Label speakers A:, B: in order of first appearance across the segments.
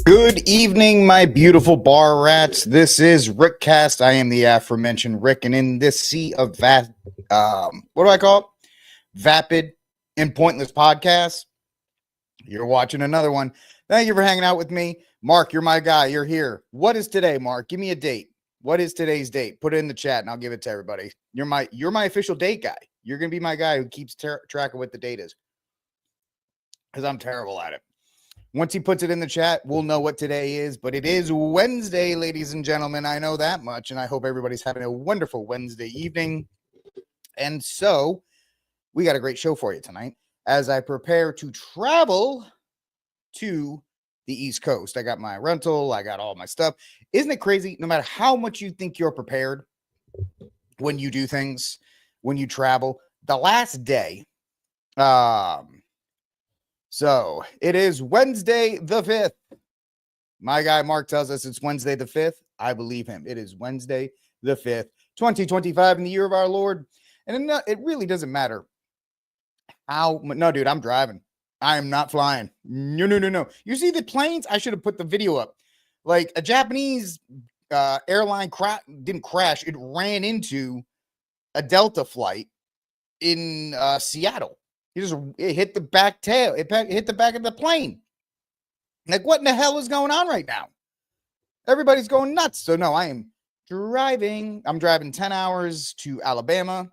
A: Good evening, my beautiful bar rats. This is RickCast. I am the aforementioned Rick, and in this sea of what do I call it? Vapid and pointless podcasts, you're watching another one. Thank you for hanging out with me. Mark, you're my guy. You're here. What is today, Mark? Give me a date. What is today's date? Put it in the chat, and I'll give it to everybody. You're my official date guy. You're going to be my guy who keeps track of what the date is, because I'm terrible at it. Once he puts it in the chat, we'll know what today is, but it is Wednesday, ladies and gentlemen. I know that much, and I hope everybody's having a wonderful Wednesday evening. And so we got a great show for you tonight as I prepare to travel to the East Coast. I got my rental. I got all my stuff. Isn't it crazy? No matter how much you think you're prepared when you do things, when you travel, the last day, so it is Wednesday the 5th. My guy Mark tells us it's Wednesday the 5th. I believe him. It is Wednesday the 5th, 2025 in the year of our Lord. And it really doesn't matter how. No, dude, I'm driving. I am not flying. No. You see the planes? I should have put the video up. Like a Japanese airline didn't crash. It ran into a Delta flight in Seattle. It hit the back tail. It hit the back of the plane. Like, what in the hell is going on right now? Everybody's going nuts. So, no, I am driving. I'm driving 10 hours to Alabama.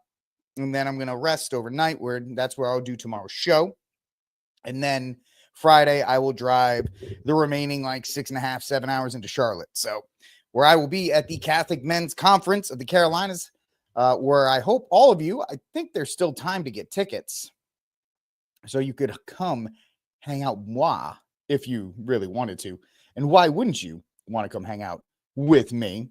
A: And then I'm going to rest overnight. That's where I'll do tomorrow's show. And then Friday, I will drive the remaining 6.5, 7 hours into Charlotte. So, where I will be at the Catholic Men's Conference of the Carolinas, where I hope all of you, I think there's still time to get tickets. So you could come hang out moi if you really wanted to. And why wouldn't you want to come hang out with me?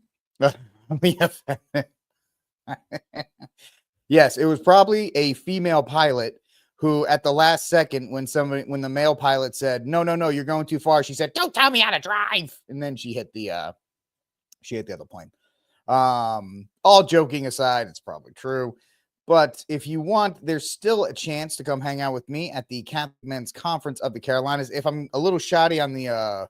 A: Yes, it was probably a female pilot who at the last second when the male pilot said, no, you're going too far. She said, don't tell me how to drive. And then she hit the other plane. All joking aside, it's probably true. But if you want, there's still a chance to come hang out with me at the Catholic Men's Conference of the Carolinas. If I'm a little shoddy on the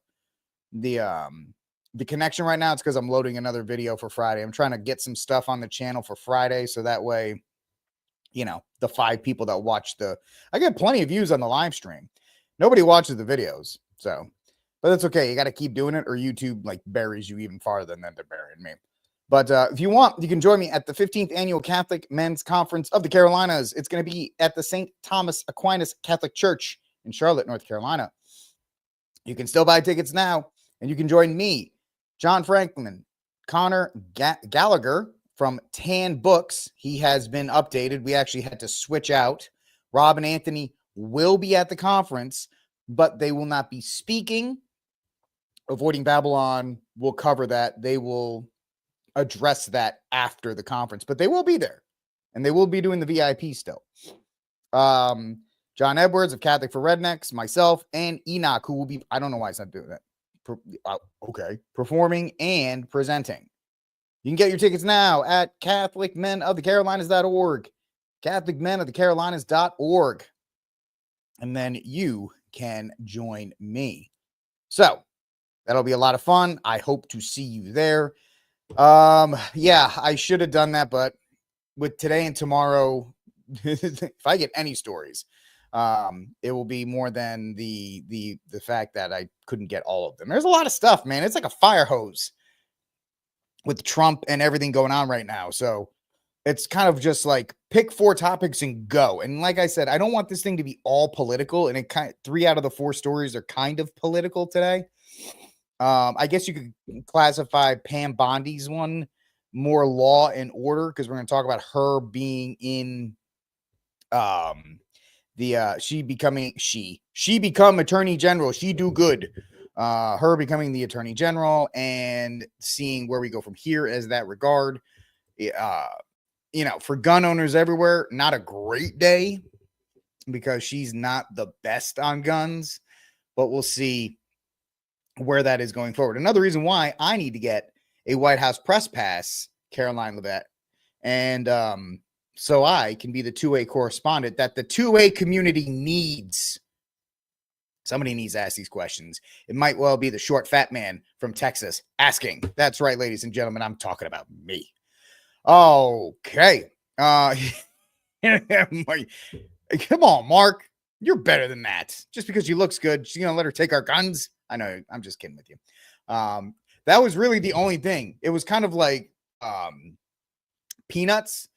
A: connection right now, it's because I'm loading another video for Friday. I'm trying to get some stuff on the channel for Friday, so that way, the 5 people that watch I get plenty of views on the live stream. Nobody watches the videos, but that's okay. You got to keep doing it, or YouTube buries you even farther than they're burying me. But if you want, you can join me at the 15th Annual Catholic Men's Conference of the Carolinas. It's going to be at the St. Thomas Aquinas Catholic Church in Charlotte, North Carolina. You can still buy tickets now, and you can join me, John Franklin, Connor Gallagher from Tan Books. He has been updated. We actually had to switch out. Rob and Anthony will be at the conference, but they will not be speaking. Avoiding Babylon will cover that. They will address that after the conference, but they will be there and they will be doing the VIP still. John Edwards of Catholic for Rednecks, myself, and Enoch, who will be, I don't know why it's not doing that. Performing and presenting. You can get your tickets now at CatholicMenOfTheCarolinas.org, CatholicMenOfTheCarolinas.org, and then you can join me. So that'll be a lot of fun. I hope to see you there. Yeah, I should have done that, but with today and tomorrow, if I get any stories, it will be more than the fact that I couldn't get all of them. There's a lot of stuff, man. It's like a fire hose with Trump and everything going on right now. So it's kind of just pick 4 topics and go. And like I said, I don't want this thing to be all political, and 3 out of the 4 stories are kind of political today. I guess you could classify Pam Bondi's one more law and order, because we're going to talk about her being in she become attorney general. She do good. Her becoming the attorney general and seeing where we go from here as that regard. For gun owners everywhere, not a great day because she's not the best on guns, but we'll see where that is going forward. Another reason why I need to get a White House press pass, Caroline Levitt, and so I can be the 2A correspondent that the 2A community needs. Somebody needs to ask these questions. It might well be the short, fat man from Texas asking. That's right, ladies and gentlemen. I'm talking about me. Okay. Come on, Mark. You're better than that. Just because she looks good, she's going to let her take our guns. I know. I'm just kidding with you. That was really the only thing. It was kind of like Peanuts.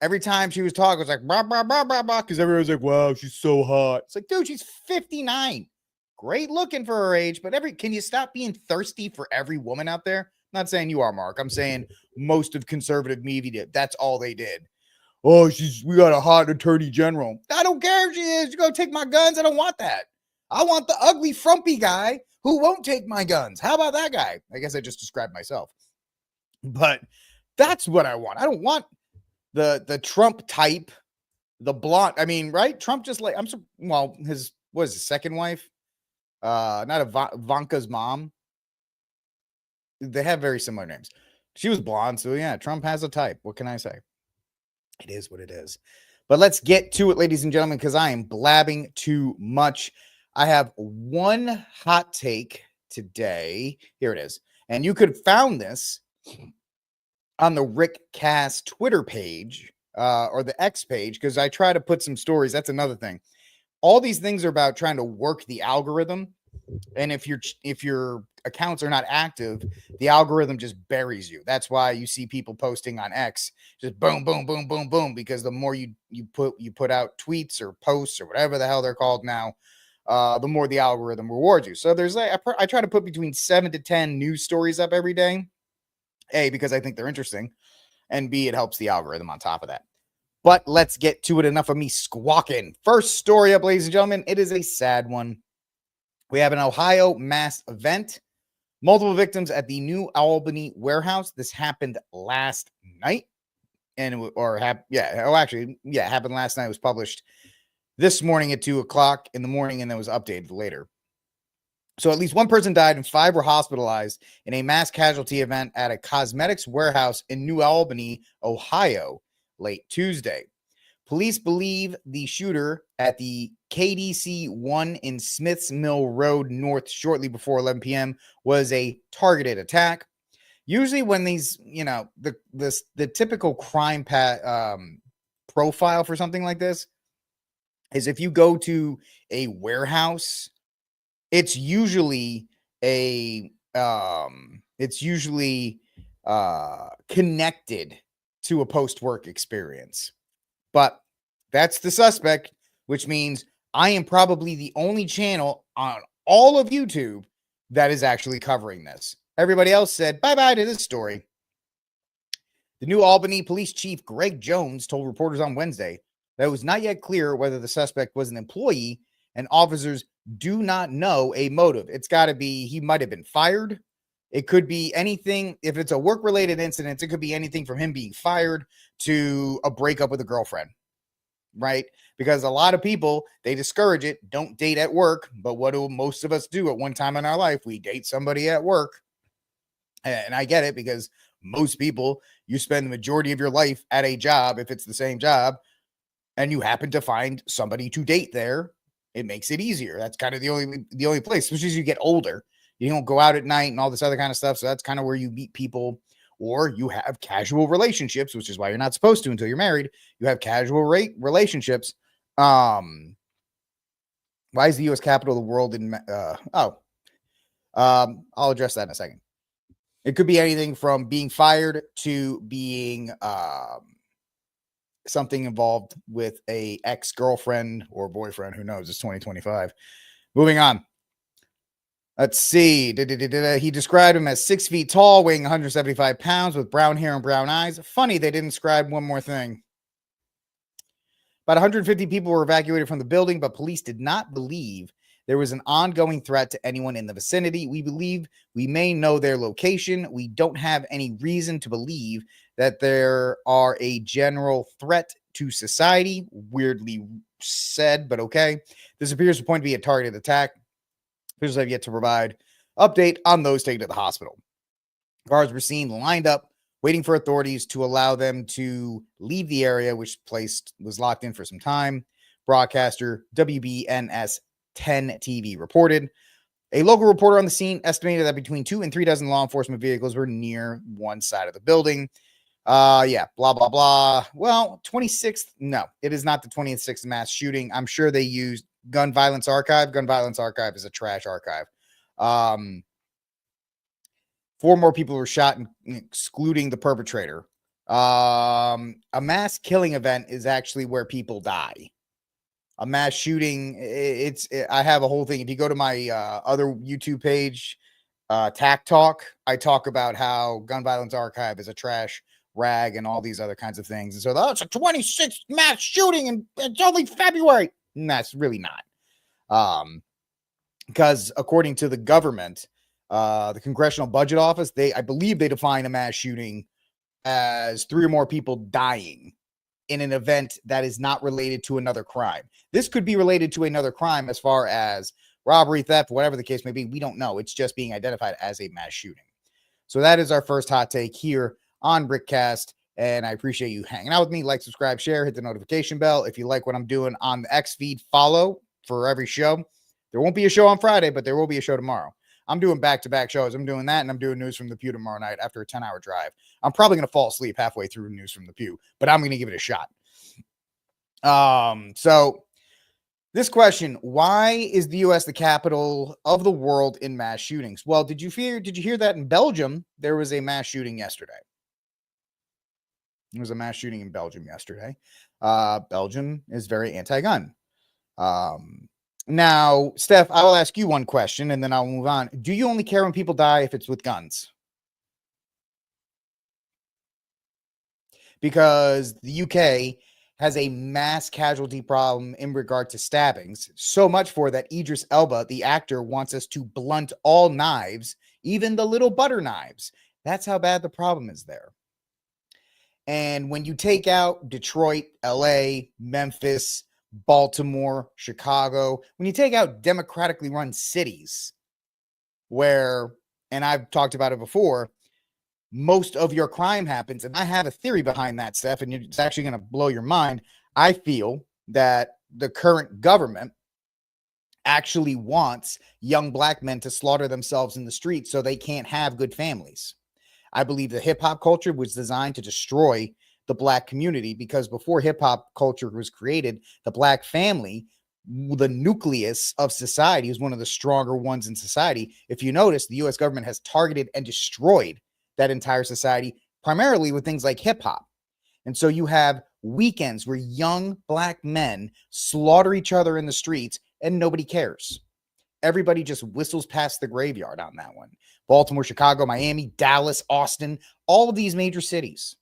A: Every time she was talking, it was like, blah, blah, blah, blah, blah, because everyone was like, wow, she's so hot. It's like, dude, she's 59. Great looking for her age, but can you stop being thirsty for every woman out there? I'm not saying you are, Mark. I'm saying most of conservative media, that's all they did. Oh, we got a hot attorney general. I don't care if she is. You're going to take my guns. I don't want that. I want the ugly, frumpy guy who won't take my guns. How about that guy? I guess I just described myself. But that's what I want. I don't want the Trump type, the blonde. I mean, right? Trump just like, his second wife? Not Ivanka's mom. They have very similar names. She was blonde. So yeah, Trump has a type. What can I say? It is what it is. But let's get to it, ladies and gentlemen, because I am blabbing too much. I have one hot take today. Here it is. And you could have found this on the RickCast Twitter page or the X page, because I try to put some stories. That's another thing. All these things are about trying to work the algorithm. And if your accounts are not active, the algorithm just buries you. That's why you see people posting on X, just boom, boom, boom, boom, boom, because the more you put out tweets or posts or whatever the hell they're called now, the more the algorithm rewards you. So I try to put between 7 to 10 news stories up every day. A, because I think they're interesting, and B, it helps the algorithm on top of that. But let's get to it. Enough of me squawking. First story up, ladies and gentlemen. It is a sad one. We have an Ohio mass event. Multiple victims at the New Albany warehouse. This happened last night. Happened last night. It was published this morning at 2:00 in the morning, and then was updated later. So at least one person died and 5 were hospitalized in a mass casualty event at a cosmetics warehouse in New Albany, Ohio, late Tuesday. Police believe the shooter at the KDC 1 in Smiths Mill Road North shortly before 11 p.m. was a targeted attack. Usually when these, the typical crime profile for something like this is if you go to a warehouse, it's usually connected to a post-work experience. But that's the suspect, which means I am probably the only channel on all of YouTube that is actually covering this. Everybody else said bye-bye to this story. The New Albany Police Chief Greg Jones told reporters on Wednesday that it was not yet clear whether the suspect was an employee, and officers do not know a motive. It's got to be he might have been fired. It could be anything. If it's a work-related incident, it could be anything from him being fired to a breakup with a girlfriend, right? Because a lot of people, they discourage it. Don't date at work. But what do most of us do at one time in our life? We date somebody at work. And I get it, because most people, you spend the majority of your life at a job, if it's the same job, and you happen to find somebody to date there, it makes it easier. That's kind of the only place, especially as you get older. You don't go out at night and all this other kind of stuff. So that's kind of where you meet people, or you have casual relationships, which is why you're not supposed to until you're married. You have casual relationships. Why is the U.S. capital of the world in? I'll address that in a second. It could be anything from being fired to being something involved with a ex-girlfriend or boyfriend. Who knows? It's 2025. Moving on. Let's see. He described him as 6 feet tall, weighing 175 pounds, with brown hair and brown eyes. Funny, they didn't describe one more thing. About 150 people were evacuated from the building, but police did not believe there was an ongoing threat to anyone in the vicinity. We believe we may know their location. We don't have any reason to believe that there are a general threat to society. Weirdly said, but okay. This appears to point to be a targeted attack. Officials have yet to provide update on those taken to the hospital. Guards were seen lined up, waiting for authorities to allow them to leave the area, which place was locked in for some time. Broadcaster WBNS 10 TV reported. A local reporter on the scene estimated that between 2 and 3 dozen law enforcement vehicles were near one side of the building. Yeah, blah, blah, blah. Well, 26th, no, it is not the 26th mass shooting. I'm sure they used Gun Violence Archive. Gun Violence Archive is a trash archive. 4 more people were shot, excluding the perpetrator. A mass killing event is actually where people die. A mass shooting, I have a whole thing. If you go to my other YouTube page, Tack Talk, I talk about how Gun Violence Archive is a trash rag and all these other kinds of things. And so that's a 26th mass shooting and it's only February. And that's really not. Because according to the government, the Congressional Budget Office, I believe they define a mass shooting as 3 or more people dying in an event that is not related to another crime. This could be related to another crime as far as robbery, theft, whatever the case may be. We don't know. It's just being identified as a mass shooting. So that is our first hot take here on RickCast. And I appreciate you hanging out with me. Like, subscribe, share, hit the notification bell. If you like what I'm doing on the X feed, follow for every show. There won't be a show on Friday, but there will be a show tomorrow. I'm doing back-to-back shows. I'm doing that, and I'm doing News from the Pew tomorrow night after a 10-hour drive. I'm probably going to fall asleep halfway through News from the Pew, but I'm going to give it a shot. So this question, why is the U.S. the capital of the world in mass shootings? Well, did you hear that in Belgium, there was a mass shooting yesterday? There was a mass shooting in Belgium yesterday. Belgium is very anti-gun. Now, Steph, I will ask you one question and then I'll move on. Do you only care when people die if it's with guns? Because the UK has a mass casualty problem in regard to stabbings, so much for that Idris Elba, the actor, wants us to blunt all knives, even the little butter knives. That's how bad the problem is there. And when you take out Detroit, LA, Memphis, Baltimore, Chicago, when you take out democratically run cities where, and I've talked about it before, most of your crime happens, and I have a theory behind that, Steph, and it's actually going to blow your mind. I feel that the current government actually wants young black men to slaughter themselves in the streets so they can't have good families. I believe the hip-hop culture was designed to destroy the black community, because before hip-hop culture was created, the black family, the nucleus of society, is one of the stronger ones in society. If you notice, the U.S. government has targeted and destroyed that entire society, primarily with things like hip-hop. And so you have weekends where young black men slaughter each other in the streets and nobody cares. Everybody just whistles past the graveyard on that one. Baltimore, Chicago, Miami, Dallas, Austin, all of these major cities.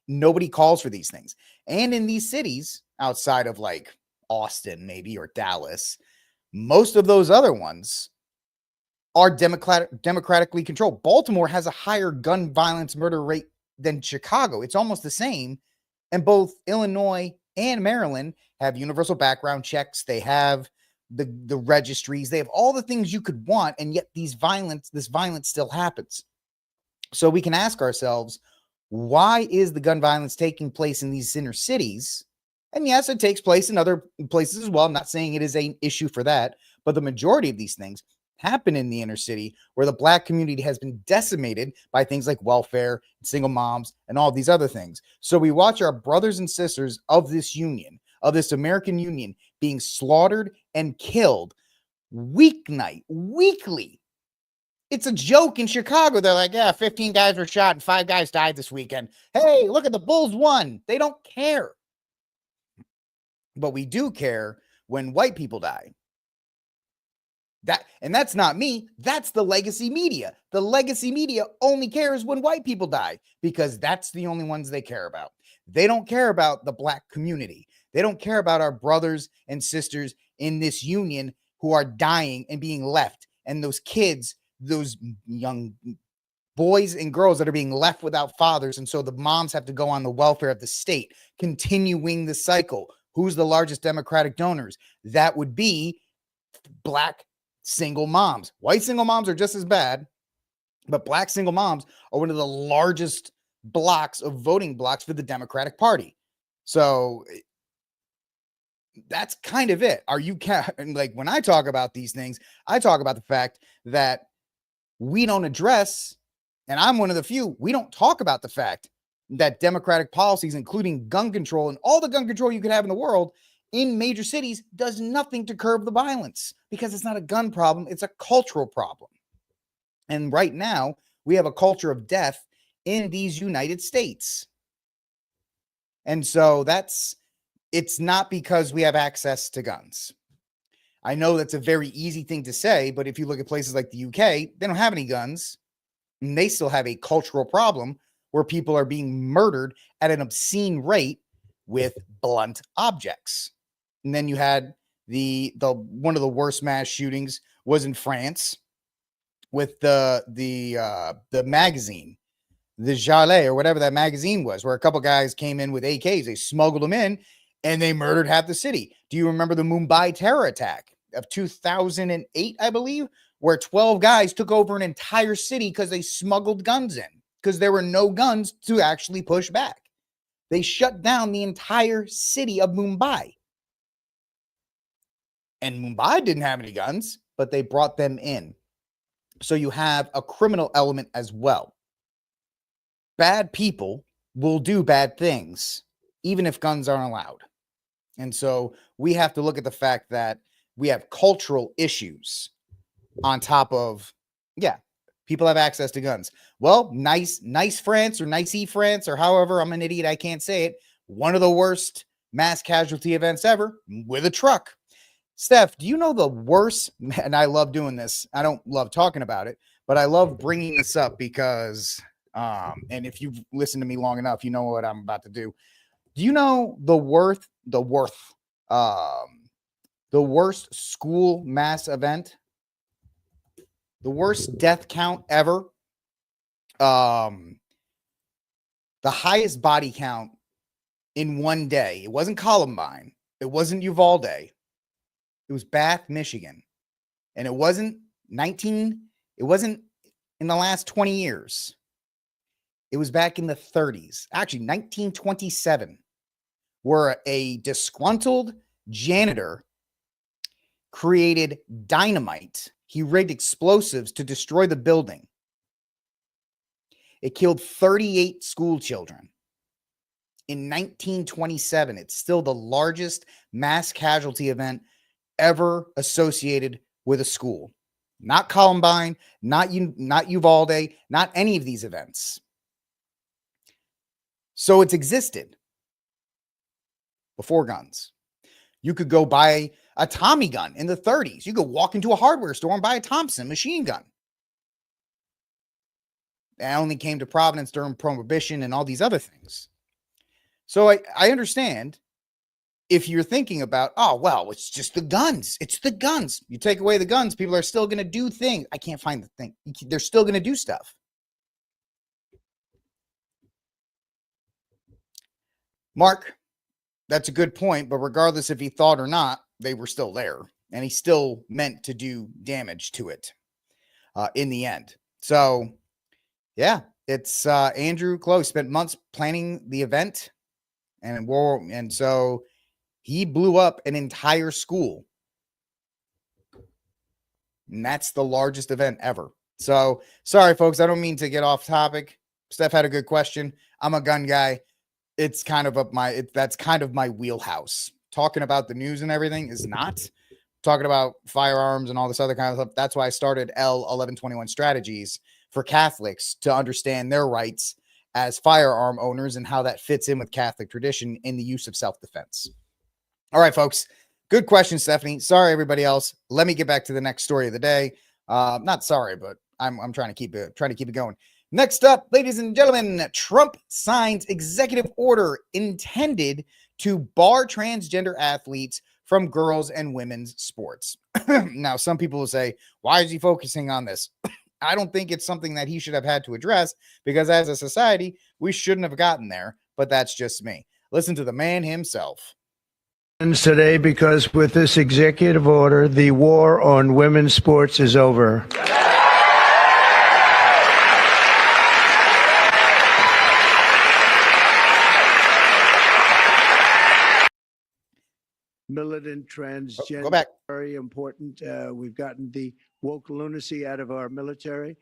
A: Nobody calls for these things. And in these cities, outside of like Austin maybe or Dallas, most of those other ones are democratically controlled. Baltimore has a higher gun violence murder rate than Chicago. It's almost the same. And both Illinois and Maryland have universal background checks. They have the registries. They have all the things you could want, and yet this violence still happens. So we can ask ourselves, why is the gun violence taking place in these inner cities? And yes, it takes place in other places as well. I'm not saying it is an issue for that, but the majority of these things happen in the inner city, where the black community has been decimated by things like welfare, single moms, and all these other things. So we watch our brothers and sisters of this union, of this American union, being slaughtered and killed weekly. It's a joke in Chicago. They're like, yeah, 15 guys were shot and 5 guys died this weekend. Hey, look at the Bulls won. They don't care. But we do care when white people die. And that's not me. That's the legacy media. The legacy media only cares when white people die, because that's the only ones they care about. They don't care about the black community. They don't care about our brothers and sisters in this union who are dying and being left. And those kids, those young boys and girls that are being left without fathers. And so the moms have to go on the welfare of the state, continuing the cycle. Who's the largest Democratic donors? That would be black single moms. White single moms are just as bad, but black single moms are one of the largest blocks of voting blocks for the Democratic Party. So that's kind of it. Like when I talk about these things, I talk about the fact that we don't address, and I'm one of the few, we don't talk about the fact that democratic policies, including gun control and all the gun control you could have in the world in major cities, does nothing to curb the violence, because it's not a gun problem, it's a cultural problem. And right now, we have a culture of death in these United States. And so it's not because we have access to guns. I know that's a very easy thing to say, but if you look at places like the UK, they don't have any guns, and they still have a cultural problem where people are being murdered at an obscene rate with blunt objects. And then you had the one of the worst mass shootings was in France with the magazine, the Jarlet or whatever that magazine was, where a couple guys came in with AKs, they smuggled them in, and they murdered half the city. Do you remember the Mumbai terror attack of 2008, I believe, where 12 guys took over an entire city because they smuggled guns in, because there were no guns to actually push back? They shut down the entire city of Mumbai. And Mumbai didn't have any guns, but they brought them in. So you have a criminal element as well. Bad people will do bad things, even if guns aren't allowed. And so we have to look at the fact that we have cultural issues on top of, people have access to guns. Well, nice France, or nicey France, or however, I'm an idiot, I can't say it. One of the worst mass casualty events ever with a truck. Steph, do you know the worst? And I love doing this. I don't love talking about it, but I love bringing this up because, and if you've listened to me long enough, you know what I'm about to do. Do you know the worst school mass event? The worst death count ever. The highest body count in one day. It wasn't Columbine. It wasn't Uvalde. It was Bath, Michigan. And it wasn't in the last 20 years. It was back in the 30s. Actually, 1927, where a disgruntled janitor created dynamite. He rigged explosives to destroy the building. It killed 38 school children. In 1927, it's still the largest mass casualty event ever associated with a school. Not Columbine, not Uvalde, not any of these events. So it's existed before guns. You could go buy a Tommy gun in the 30s. You could walk into a hardware store and buy a Thompson machine gun. That only came to prominence during Prohibition and all these other things. So I understand if you're thinking about, oh, well, it's just the guns. It's the guns. You take away the guns, people are still going to do things. I can't find the thing. They're still going to do stuff. Mark, that's a good point, but regardless if he thought or not, they were still there, and he still meant to do damage to it in the end. So, yeah, it's Andrew Close spent months planning the event, and so he blew up an entire school. And that's the largest event ever. So, sorry, folks, I don't mean to get off topic. Steph had a good question. I'm a gun guy. It's kind of that's kind of my wheelhouse. Talking about the news and everything is not. Talking about firearms and all this other kind of stuff. That's why I started L1121 Strategies for Catholics, to understand their rights as firearm owners and how that fits in with Catholic tradition in the use of self-defense. All right, folks. Good question, Stephanie. Sorry, everybody else. Let me get back to the next story of the day. Not sorry, but I'm trying to keep it going. Next up, ladies and gentlemen, Trump signs executive order intended to bar transgender athletes from girls and women's sports. Now, some people will say, why is he focusing on this? I don't think it's something that he should have had to address, because as a society, we shouldn't have gotten there, but that's just me. Listen to the man himself.
B: Today, because with this executive order, the war on women's sports is over. militant transgender.
A: Go back.
B: Very important. We've gotten the woke lunacy out of our military.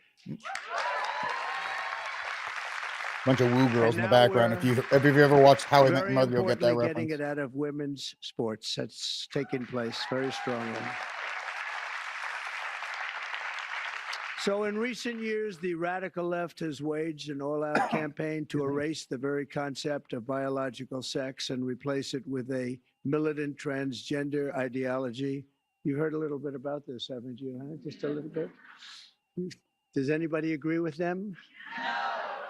A: Bunch of woo girls in the
B: now
A: background. If you ever watched How I Met Your Mother, you'll get that
B: Very
A: reference.
B: getting it out of women's sports. That's taking place very strongly. So in recent years, the radical left has waged an all-out campaign to erase the very concept of biological sex and replace it with a militant transgender ideology. You heard a little bit about this, haven't you? Huh? Just a little bit. Does anybody agree with them?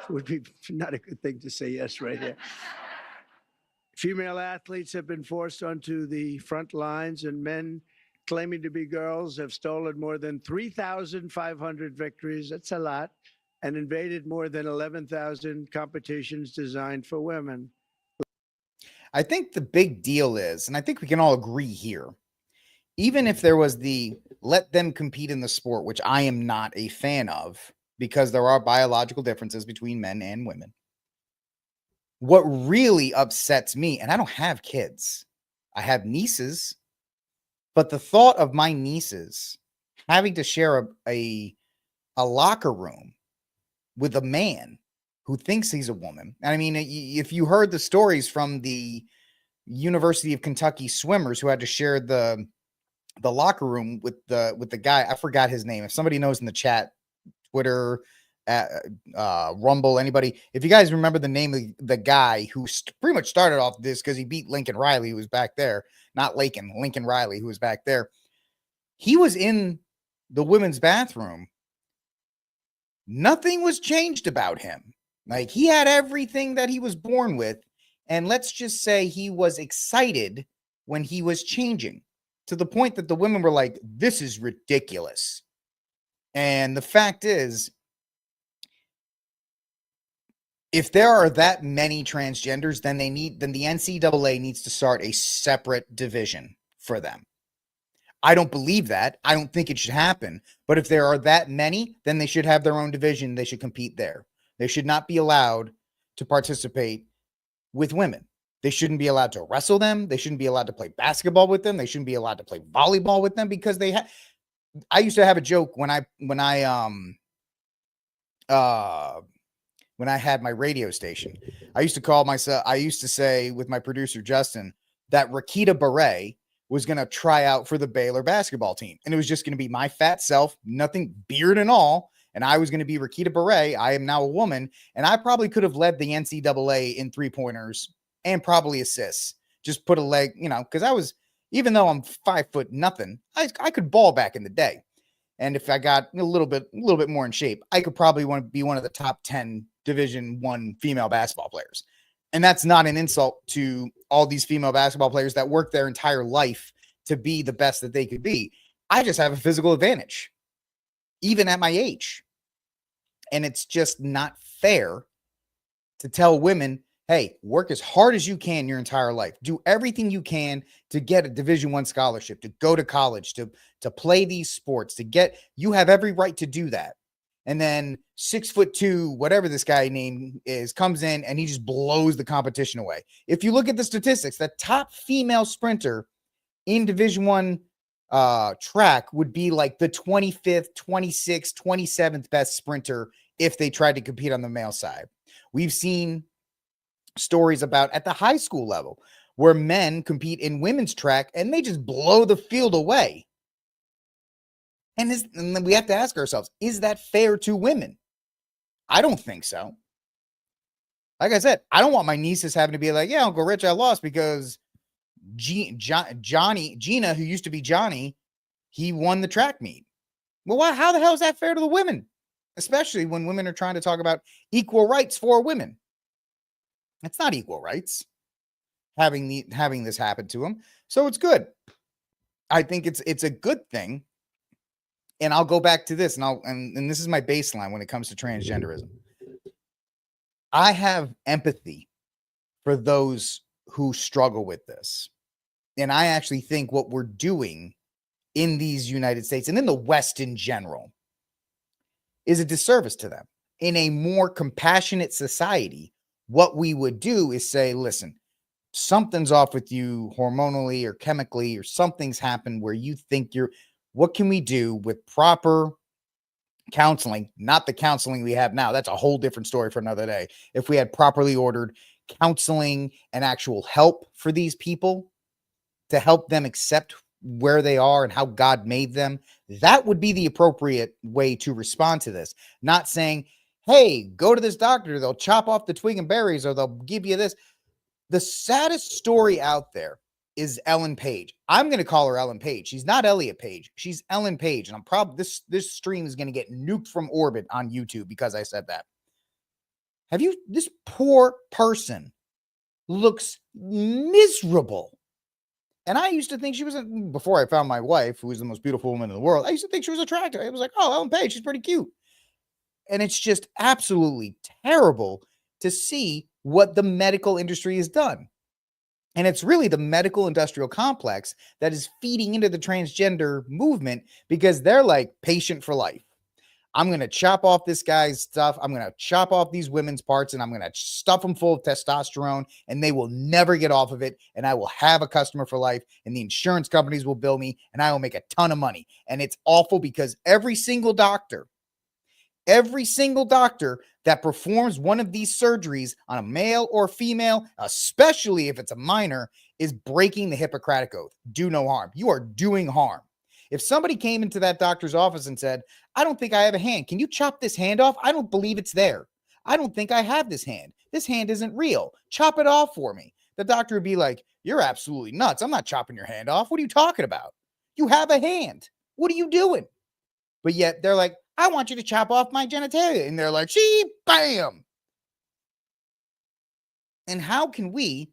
B: Would be not a good thing to say yes right here. Female athletes have been forced onto the front lines, and men claiming to be girls have stolen more than 3,500 victories. That's a lot. And invaded more than 11,000 competitions designed for women.
A: I think the big deal is, and I think we can all agree here, even if there was the let them compete in the sport, which I am not a fan of, because there are biological differences between men and women. What really upsets me, and I don't have kids, I have nieces, but the thought of my nieces having to share a locker room with a man who thinks he's a woman. And I mean, if you heard the stories from the University of Kentucky swimmers who had to share the locker room with the guy, I forgot his name. If somebody knows in the chat, Twitter, Rumble, anybody, if you guys remember the name of the guy who pretty much started off this, because he beat Lincoln Riley, who was back there, not Lincoln Riley, who was back there. He was in the women's bathroom. Nothing was changed about him. Like, he had everything that he was born with. And let's just say he was excited when he was changing, to the point that the women were like, this is ridiculous. And the fact is, if there are that many transgenders, then the NCAA needs to start a separate division for them. I don't believe that. I don't think it should happen. But if there are that many, then they should have their own division. They should compete there. They should not be allowed to participate with women. They shouldn't be allowed to wrestle them. They shouldn't be allowed to play basketball with them. They shouldn't be allowed to play volleyball with them, because I used to have a joke when I had my radio station. I used to say with my producer, Justin, that Rakita Beret was going to try out for the Baylor basketball team. And it was just going to be my fat self, nothing, beard and all. And I was going to be Rakita Beret. I am now a woman. And I probably could have led the NCAA in 3-pointers and probably assists. Just put a leg, because even though I'm 5 foot nothing, I could ball back in the day. And if I got a little bit more in shape, I could probably be one of the top 10 Division I female basketball players. And that's not an insult to all these female basketball players that work their entire life to be the best that they could be. I just have a physical advantage, even at my age. And it's just not fair to tell women, hey, work as hard as you can your entire life. Do everything you can to get a Division I scholarship, to go to college, to play these sports, you have every right to do that. And then 6'2", whatever this guy name is, comes in and he just blows the competition away. If you look at the statistics, the top female sprinter in Division I track would be like the 25th, 26th, 27th best sprinter if they tried to compete on the male side. We've seen stories about at the high school level where men compete in women's track and they just blow the field away. And then we have to ask ourselves, is that fair to women? I don't think so. Like I said, I don't want my nieces having to be like, yeah, Uncle Rich, I lost because Gina, who used to be Johnny, he won the track meet. Well, how the hell is that fair to the women? Especially when women are trying to talk about equal rights for women. It's not equal rights having this happen to them. So it's good. I think it's a good thing. And I'll go back to this, and this is my baseline when it comes to transgenderism. I have empathy for those who struggle with this. And I actually think what we're doing in these United States and in the West in general is a disservice to them. In a more compassionate society, what we would do is say, listen, something's off with you hormonally or chemically, or something's happened where you think what can we do with proper counseling? Not the counseling we have now. That's a whole different story for another day. If we had properly ordered counseling and actual help for these people to help them accept where they are and how God made them, that would be the appropriate way to respond to this. Not saying, hey, go to this doctor, they'll chop off the twig and berries, or they'll give you this. The saddest story out there is Ellen Page. I'm going to call her Ellen Page. She's not Elliot Page. She's Ellen Page. And I'm probably, this stream is going to get nuked from orbit on YouTube because I said that. This poor person looks miserable. And I used to think she was, before I found my wife, who is the most beautiful woman in the world, I used to think she was attractive. I was like, oh, Ellen Page, she's pretty cute. And it's just absolutely terrible to see what the medical industry has done. And it's really the medical industrial complex that is feeding into the transgender movement, because they're like patient for life. I'm going to chop off this guy's stuff. I'm going to chop off these women's parts, and I'm going to stuff them full of testosterone, and they will never get off of it. And I will have a customer for life, and the insurance companies will bill me, and I will make a ton of money. And it's awful because every single doctor that performs one of these surgeries on a male or female, especially if it's a minor, is breaking the Hippocratic Oath. Do no harm. You are doing harm. If somebody came into that doctor's office and said, I don't think I have a hand. Can you chop this hand off? I don't believe it's there. I don't think I have this hand. This hand isn't real. Chop it off for me. The doctor would be like, you're absolutely nuts. I'm not chopping your hand off. What are you talking about? You have a hand. What are you doing? But yet they're like, I want you to chop off my genitalia. And they're like, bam. And how can we,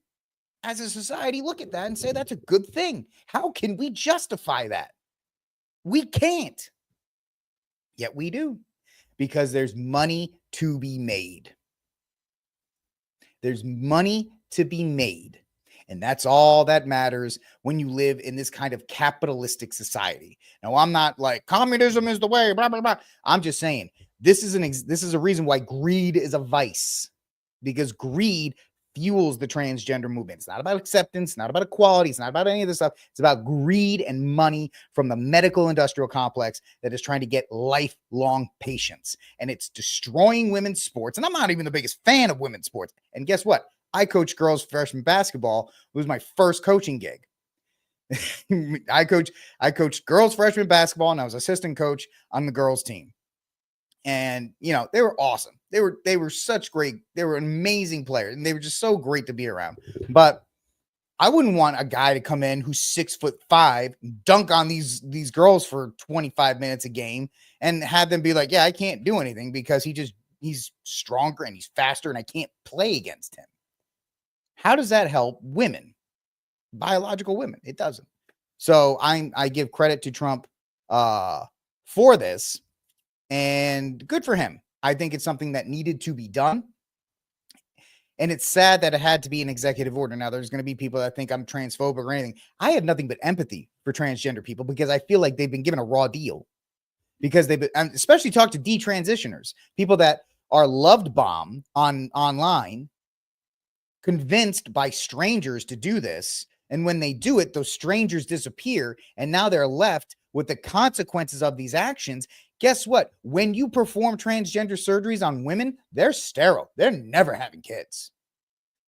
A: as a society, look at that and say that's a good thing? How can we justify that? We can't. Yet we do, because there's money to be made. There's money to be made. And that's all that matters when you live in this kind of capitalistic society. Now, I'm not like communism is the way, blah, blah, blah. I'm just saying this is a reason why greed is a vice, because greed fuels the transgender movement. It's not about acceptance, not about equality, it's not about any of this stuff. It's about greed and money from the medical industrial complex that is trying to get lifelong patients. And it's destroying women's sports. And I'm not even the biggest fan of women's sports. And guess what? I coach girls freshman basketball. It was my first coaching gig. I coached girls freshman basketball, and I was assistant coach on the girls team. And, you know, they were awesome. They were such great. They were amazing players, and they were just so great to be around. But I wouldn't want a guy to come in who's 6'5", dunk on these girls for 25 minutes a game and have them be like, yeah, I can't do anything because he's stronger and he's faster and I can't play against him. How does that help women, biological women? It doesn't. So I give credit to Trump for this, and good for him. I think it's something that needed to be done. And it's sad that it had to be an executive order. Now, there's going to be people that think I'm transphobic or anything. I have nothing but empathy for transgender people, because I feel like they've been given a raw deal, because they've been, especially talk to detransitioners, people that are loved bombed online, convinced by strangers to do this. And when they do it, those strangers disappear. And now they're left with the consequences of these actions. Guess what? When you perform transgender surgeries on women, they're sterile. They're never having kids.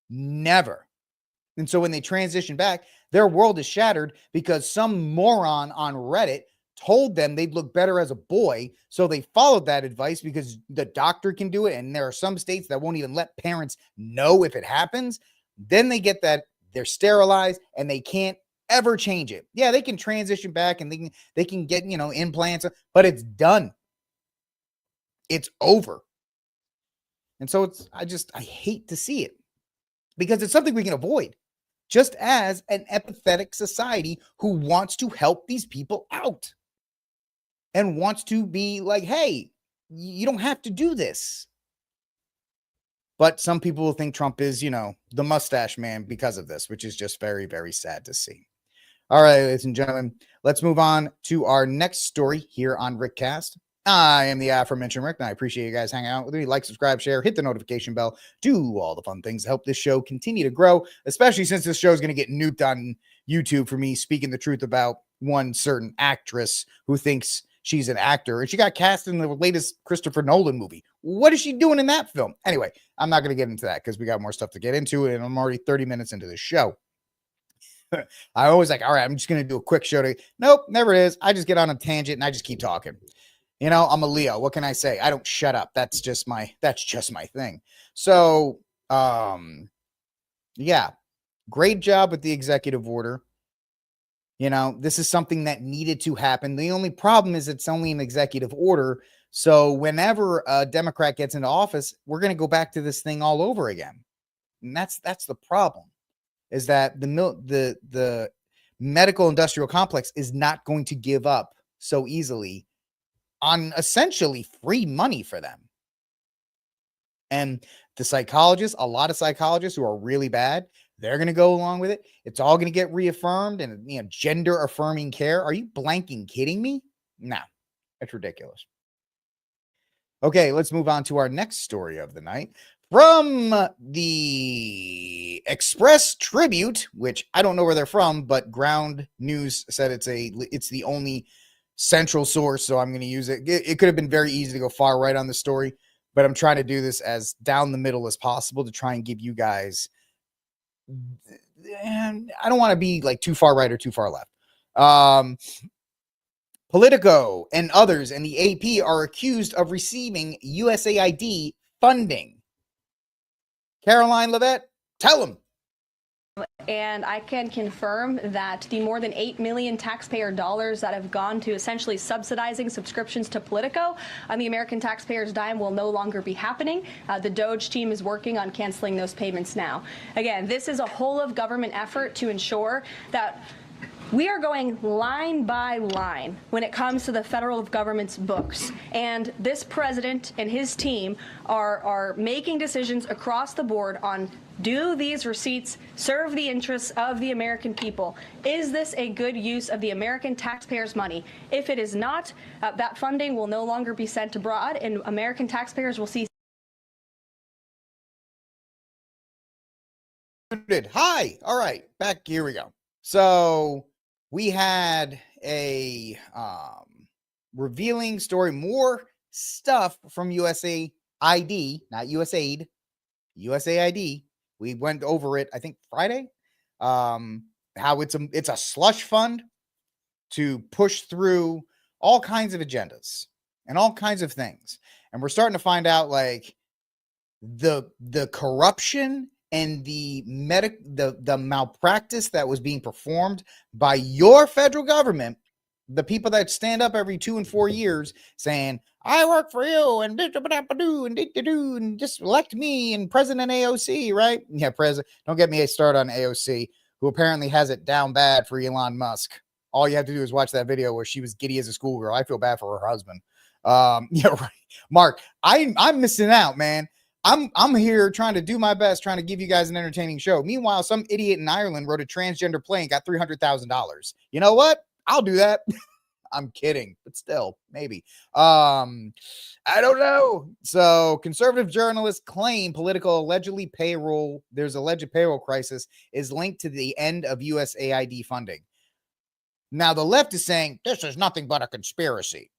A: Never. And so when they transition back, their world is shattered because some moron on Reddit told them they'd look better as a boy. So they followed that advice because the doctor can do it. And there are some states that won't even let parents know if it happens. Then they get that they're sterilized and they can't ever change it. Yeah, they can transition back and they can get, implants, but it's done. It's over. And so I hate to see it, because it's something we can avoid, just as an empathetic society who wants to help these people out and wants to be like, hey, you don't have to do this. But some people will think Trump is, the mustache man because of this, which is just very, very sad to see. All right, ladies and gentlemen, let's move on to our next story here on RickCast. I am the aforementioned Rick, and I appreciate you guys hanging out with me. Like, subscribe, share, hit the notification bell, do all the fun things to help this show continue to grow, especially since this show is going to get nuked on YouTube for me speaking the truth about one certain actress who thinks she's an actor, and she got cast in the latest Christopher Nolan movie. What is she doing in that film? Anyway, I'm not going to get into that because we got more stuff to get into, and I'm already 30 minutes into the show. I always like, all right, I'm just going to do a quick show. Nope, never it is. I just get on a tangent and I just keep talking. You know, I'm a Leo. What can I say? I don't shut up. That's just my thing. So, yeah, great job with the executive order. You know, this is something that needed to happen. The only problem is it's only an executive order. So whenever a Democrat gets into office, we're going to go back to this thing all over again. And that's the problem, is that the medical industrial complex is not going to give up so easily on essentially free money for them. And the psychologists, a lot of psychologists who are really bad, they're going to go along with it. It's all going to get reaffirmed and, you know, gender affirming care. Are you blanking kidding me? No, it's ridiculous. Okay, let's move on to our next story of the night from the Express Tribute, which I don't know where they're from, but Ground News said it's the only central source, so I'm going to use it. It could have been very easy to go far right on the story, but I'm trying to do this as down the middle as possible to try and give you guys, and I don't want to be like too far right or too far left. Politico and others and the AP are accused of receiving USAID funding. Caroline Levitt, tell them.
C: And I can confirm that the more than $8 million taxpayer dollars that have gone to essentially subsidizing subscriptions to Politico on the American taxpayers' dime will no longer be happening. The DOJ team is working on canceling those payments now. Again, this is a whole of government effort to ensure that we are going line by line when it comes to the federal government's books. And this president and his team are making decisions across the board on, do these receipts serve the interests of the American people? Is this a good use of the American taxpayers' money? If it is not, that funding will no longer be sent abroad, and American taxpayers will see.
A: Hi. All right. Back. Here we go. So we had a revealing story, more stuff from USAID, not USAID, USAID. We went over it, I think, Friday. How it's a slush fund to push through all kinds of agendas and all kinds of things. And we're starting to find out, like, the corruption and the malpractice that was being performed by your federal government, the people that stand up every 2 and 4 years saying, I work for you and just elect me and President AOC, right? Yeah, President. Don't get me started on AOC, who apparently has it down bad for Elon Musk. All you have to do is watch that video where she was giddy as a schoolgirl. I feel bad for her husband. Yeah, right. Mark, I'm missing out, man. I'm here trying to do my best, trying to give you guys an entertaining show. Meanwhile, some idiot in Ireland wrote a transgender play and got $300,000. You know what? I'll do that. I'm kidding, but still, maybe. I don't know. So conservative journalists claim there's alleged payroll crisis is linked to the end of USAID funding. Now, the left is saying this is nothing but a conspiracy.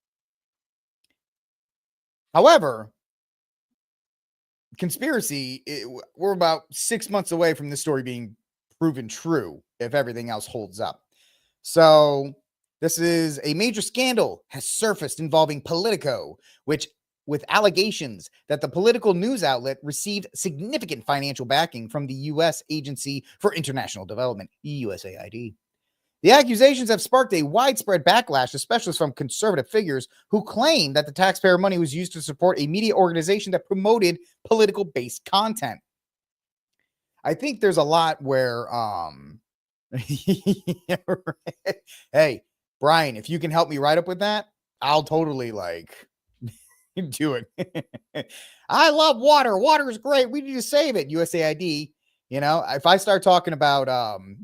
A: However, conspiracy, we're about 6 months away from this story being proven true if everything else holds up. So this is a major scandal has surfaced involving Politico, which with allegations that the political news outlet received significant financial backing from the U.S. Agency for International Development, USAID. The accusations have sparked a widespread backlash, especially from conservative figures who claim that the taxpayer money was used to support a media organization that promoted political-based content. I think there's a lot where, hey, Brian, if you can help me write up with that, I'll totally do it. I love water. Water is great. We need to save it. USAID. You know, if I start talking about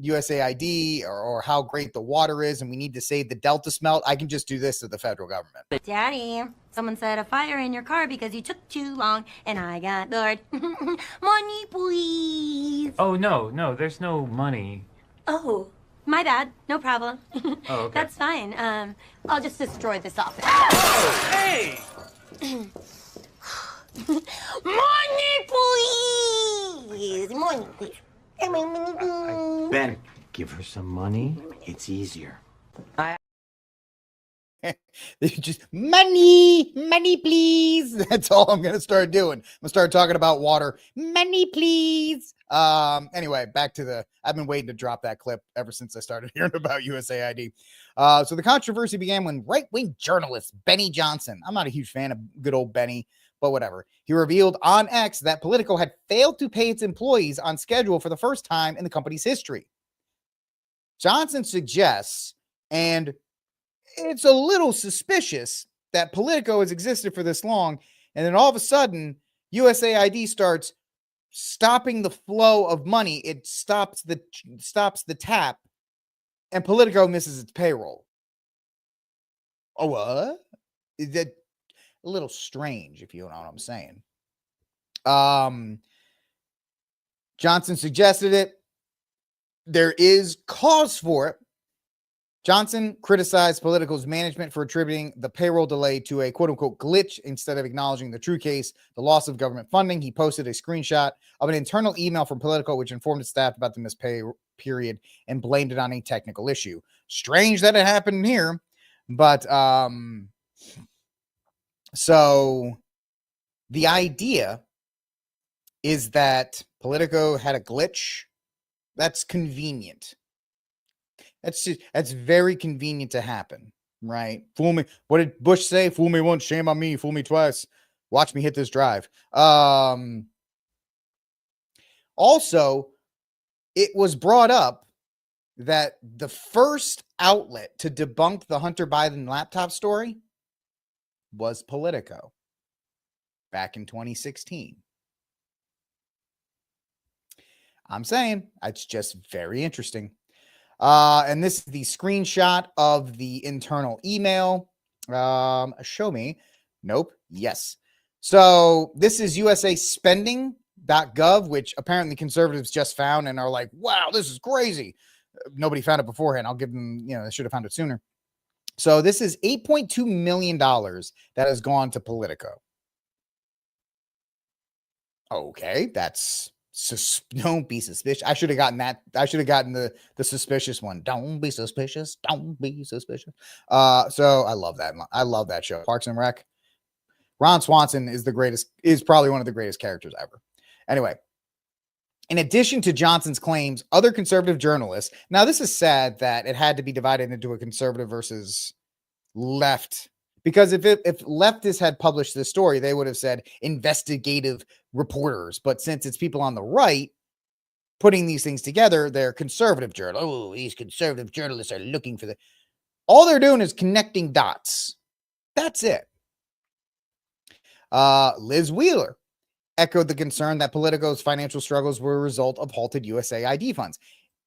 A: USAID or how great the water is and we need to save the Delta smelt, I can just do this to the federal government.
D: Daddy, someone set a fire in your car because you took too long and I got bored. Money, please.
E: Oh, no, there's no money.
D: Oh, my bad. No problem.
E: Oh, okay.
D: That's fine. I'll just destroy this office.
E: Oh, hey!
D: Money, please. Money, please.
F: Ben, give her some money. It's easier.
A: Just money, please. That's all I'm gonna start doing. I'm gonna start talking about water. Money, please. Anyway, back to I've been waiting to drop that clip ever since I started hearing about USAID. So the controversy began when right-wing journalist Benny Johnson, I'm not a huge fan of good old Benny, but whatever. He revealed on X that Politico had failed to pay its employees on schedule for the first time in the company's history. Johnson suggests, and it's a little suspicious, that Politico has existed for this long, and then all of a sudden, USAID starts stopping the flow of money. It stops the tap, and Politico misses its payroll. Oh, what? Is that a little strange, if you know what I'm saying? Johnson suggested it. There is cause for it. Johnson criticized Politico's management for attributing the payroll delay to a quote-unquote glitch instead of acknowledging the true case, the loss of government funding. He posted a screenshot of an internal email from Politico which informed its staff about the missed pay period and blamed it on a technical issue. Strange that it happened here, but so the idea is that Politico had a glitch. That's convenient. That's very convenient to happen, right? Fool me. What did Bush say? Fool me once, shame on me. Fool me twice. Watch me hit this drive. Also, it was brought up that the first outlet to debunk the Hunter Biden laptop story was Politico back in 2016. I'm saying it's just very interesting. And this is the screenshot of the internal email. Show me. Nope. Yes. So this is usaspending.gov, which apparently conservatives just found and are like, wow, this is crazy. Nobody found it beforehand. I'll give them, they should have found it sooner. So this is $8.2 million that has gone to Politico. Okay, that's don't be suspicious. I should have gotten that. I should have gotten the suspicious one. Don't be suspicious. Don't be suspicious. So I love that. I love that show. Parks and Rec. Ron Swanson is probably one of the greatest characters ever. Anyway, in addition to Johnson's claims, other conservative journalists. Now, this is sad that it had to be divided into a conservative versus left. Because if leftists had published this story, they would have said investigative reporters. But since it's people on the right putting these things together, they're conservative journalists. Oh, these conservative journalists are looking for all they're doing is connecting dots. That's it. Liz Wheeler echoed the concern that Politico's financial struggles were a result of halted USAID funds.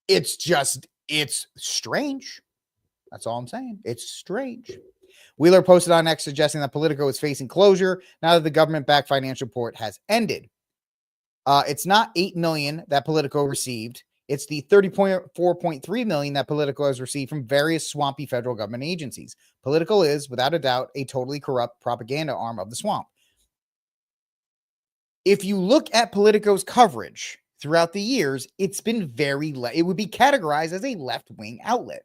A: It's strange. That's all I'm saying. It's strange. Wheeler posted on X suggesting that Politico is facing closure now that the government-backed financial support has ended. It's not $8 million that Politico received. It's the $34.3 million that Politico has received from various swampy federal government agencies. Politico is, without a doubt, a totally corrupt propaganda arm of the swamp. If you look at Politico's coverage throughout the years, it's been it would be categorized as a left-wing outlet.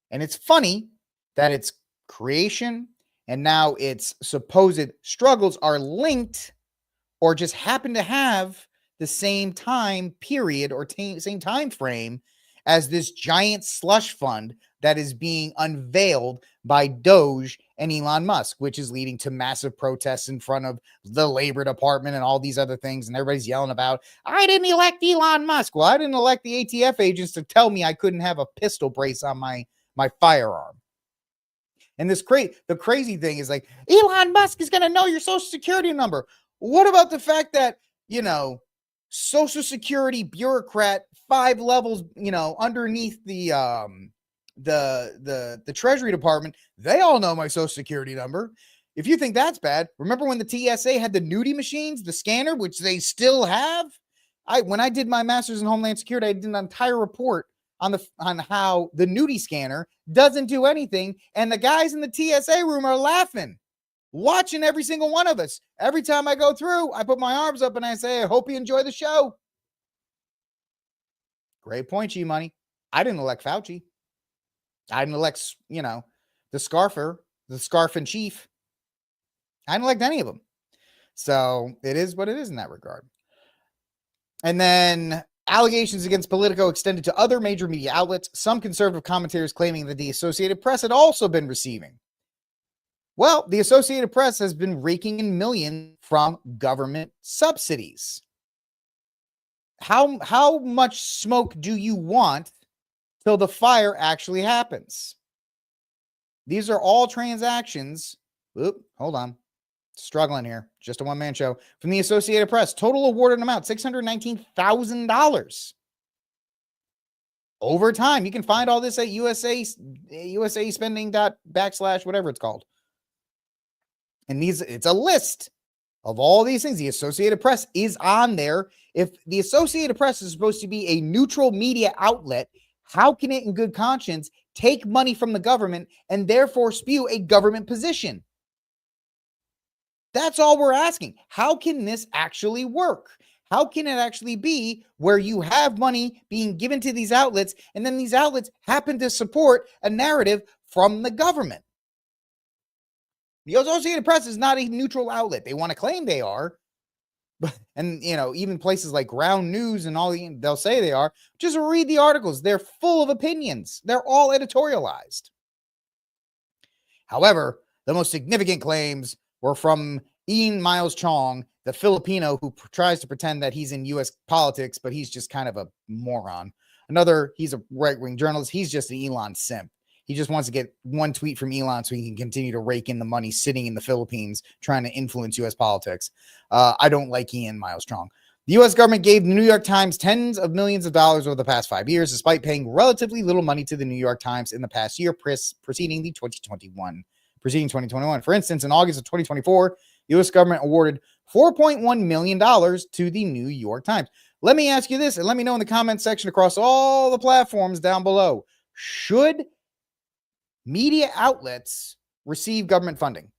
A: And it's funny that its creation and now its supposed struggles are linked or just happen to have the same time period or same time frame as this giant slush fund that is being unveiled by Doge and Elon Musk, which is leading to massive protests in front of the Labor Department and all these other things. And everybody's yelling about, I didn't elect Elon Musk. Well, I didn't elect the ATF agents to tell me I couldn't have a pistol brace on my firearm. And the crazy thing is like, Elon Musk is going to know your social security number. What about the fact that, Social Security bureaucrat 5 levels, underneath the Treasury Department. They all know my Social Security number. If you think that's bad, remember when the TSA had the nudie machines, the scanner, which they still have? When I did my master's in Homeland Security, I did an entire report on how the nudie scanner doesn't do anything, and the guys in the TSA room are laughing, watching every single one of us. Every time I go through, I put my arms up and I say, I hope you enjoy the show. Great point, G-Money. I didn't elect Fauci. I didn't elect, the scarf in chief. I didn't elect any of them. So it is what it is in that regard. And then allegations against Politico extended to other major media outlets, some conservative commentators claiming that the Associated Press had also been receiving. Well, the Associated Press has been raking in millions from government subsidies. How much smoke do you want till the fire actually happens? These are all transactions. Hold on. Struggling here. Just a one-man show. From the Associated Press. Total awarded amount, $619,000. Over time. You can find all this at USA spending / whatever it's called. And it's a list of all these things. The Associated Press is on there. If the Associated Press is supposed to be a neutral media outlet, how can it in good conscience take money from the government and therefore spew a government position? That's all we're asking. How can this actually work? How can it actually be where you have money being given to these outlets and then these outlets happen to support a narrative from the government? The Associated Press is not a neutral outlet. They want to claim they are. And, even places like Ground News and all, they'll say they are. Just read the articles. They're full of opinions. They're all editorialized. However, the most significant claims were from Ian Miles Chong, the Filipino who tries to pretend that he's in U.S. politics, but he's just kind of a moron. He's a right-wing journalist. He's just an Elon simp. He just wants to get one tweet from Elon so he can continue to rake in the money sitting in the Philippines trying to influence U.S. politics. I don't like Ian Miles Chong. The U.S. government gave the New York Times tens of millions of dollars over the past 5 years, despite paying relatively little money to the New York Times in the past year, preceding 2021. For instance, in August of 2024, the U.S. government awarded $4.1 million to the New York Times. Let me ask you this, and let me know in the comment section across all the platforms down below. Should media outlets receive government funding?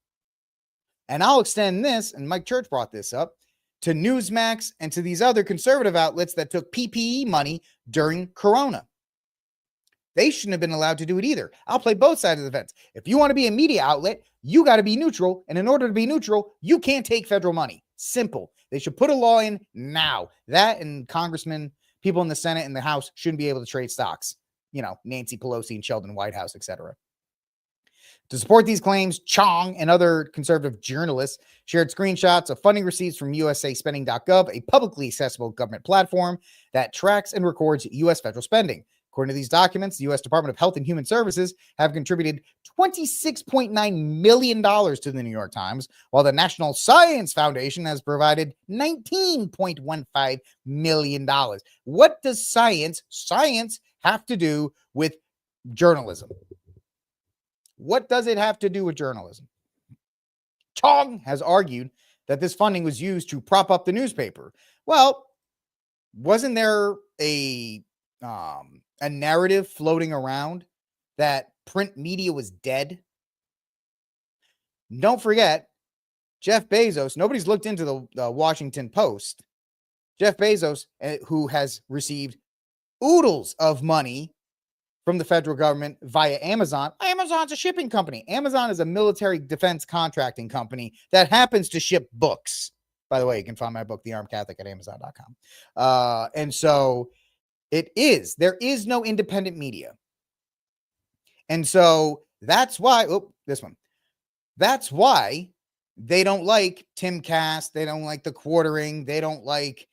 A: And I'll extend this, and Mike Church brought this up, to Newsmax and to these other conservative outlets that took PPE money during Corona. They shouldn't have been allowed to do it either. I'll play both sides of the fence. If you want to be a media outlet, you got to be neutral. And in order to be neutral, you can't take federal money. Simple. They should put a law in now. That and congressmen, people in the Senate and the House shouldn't be able to trade stocks. Nancy Pelosi and Sheldon Whitehouse, etc. To support these claims, Chong and other conservative journalists shared screenshots of funding receipts from USAspending.gov, a publicly accessible government platform that tracks and records U.S. federal spending. According to these documents, the U.S. Department of Health and Human Services have contributed $26.9 million to the New York Times, while the National Science Foundation has provided $19.15 million. What does science have to do with journalism? What does it have to do with journalism? Chong has argued that this funding was used to prop up the newspaper. Well, wasn't there a narrative floating around that print media was dead? Don't forget, Jeff Bezos, nobody's looked into the Washington Post. Jeff Bezos, who has received oodles of money from the federal government via Amazon. Amazon's a shipping company. Amazon is a military defense contracting company that happens to ship books. By the way, you can find my book, The Armed Catholic, at Amazon.com. And so there is no independent media. And so that's why, that's why they don't like Tim Cass. They don't like The Quartering. They don't like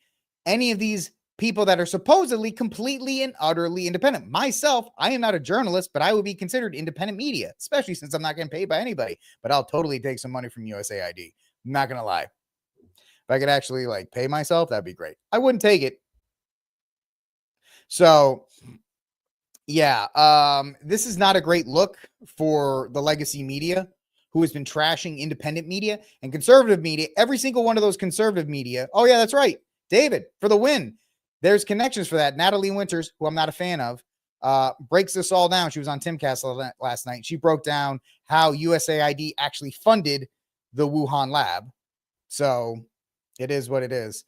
A: any of these people that are supposedly completely and utterly independent. Myself, I am not a journalist, but I would be considered independent media, especially since I'm not getting paid by anybody. But I'll totally take some money from USAID. I'm not going to lie. I could actually like pay myself, that'd be great. I wouldn't take it. So yeah, this is not a great look for the legacy media, who has been trashing independent media and conservative media. Every single one of those conservative media. Oh yeah, that's right. David for the win. There's connections for that. Natalie Winters, who I'm not a fan of, breaks this all down. She was on Timcast last night. She broke down how USAID actually funded the Wuhan lab. So it is what it is.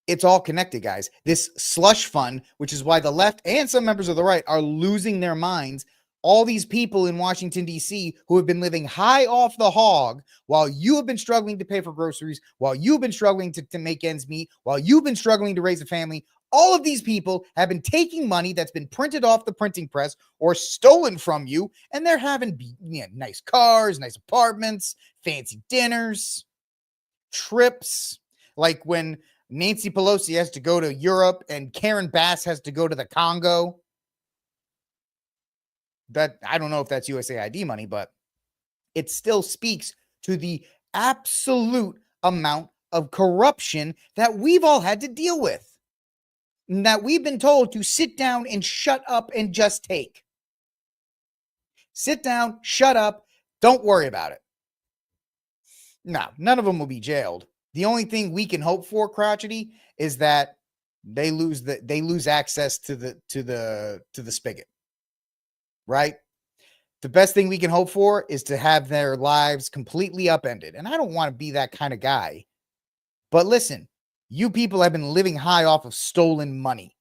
A: It's all connected, guys. This slush fund, which is why the left and some members of the right are losing their minds. All these people in Washington, D.C. who have been living high off the hog while you have been struggling to pay for groceries, while you've been struggling to make ends meet, while you've been struggling to raise a family. All of these people have been taking money that's been printed off the printing press or stolen from you, and they're having nice cars, nice apartments, fancy dinners, trips. Like when Nancy Pelosi has to go to Europe and Karen Bass has to go to the Congo. That I don't know if that's USAID money, but it still speaks to the absolute amount of corruption that we've all had to deal with. And that we've been told to sit down and shut up and just take. Sit down, shut up, don't worry about it. No, none of them will be jailed. The only thing we can hope for, crotchety, is that they lose access to the spigot. Right? The best thing we can hope for is to have their lives completely upended. And I don't want to be that kind of guy. But listen, you people have been living high off of stolen money.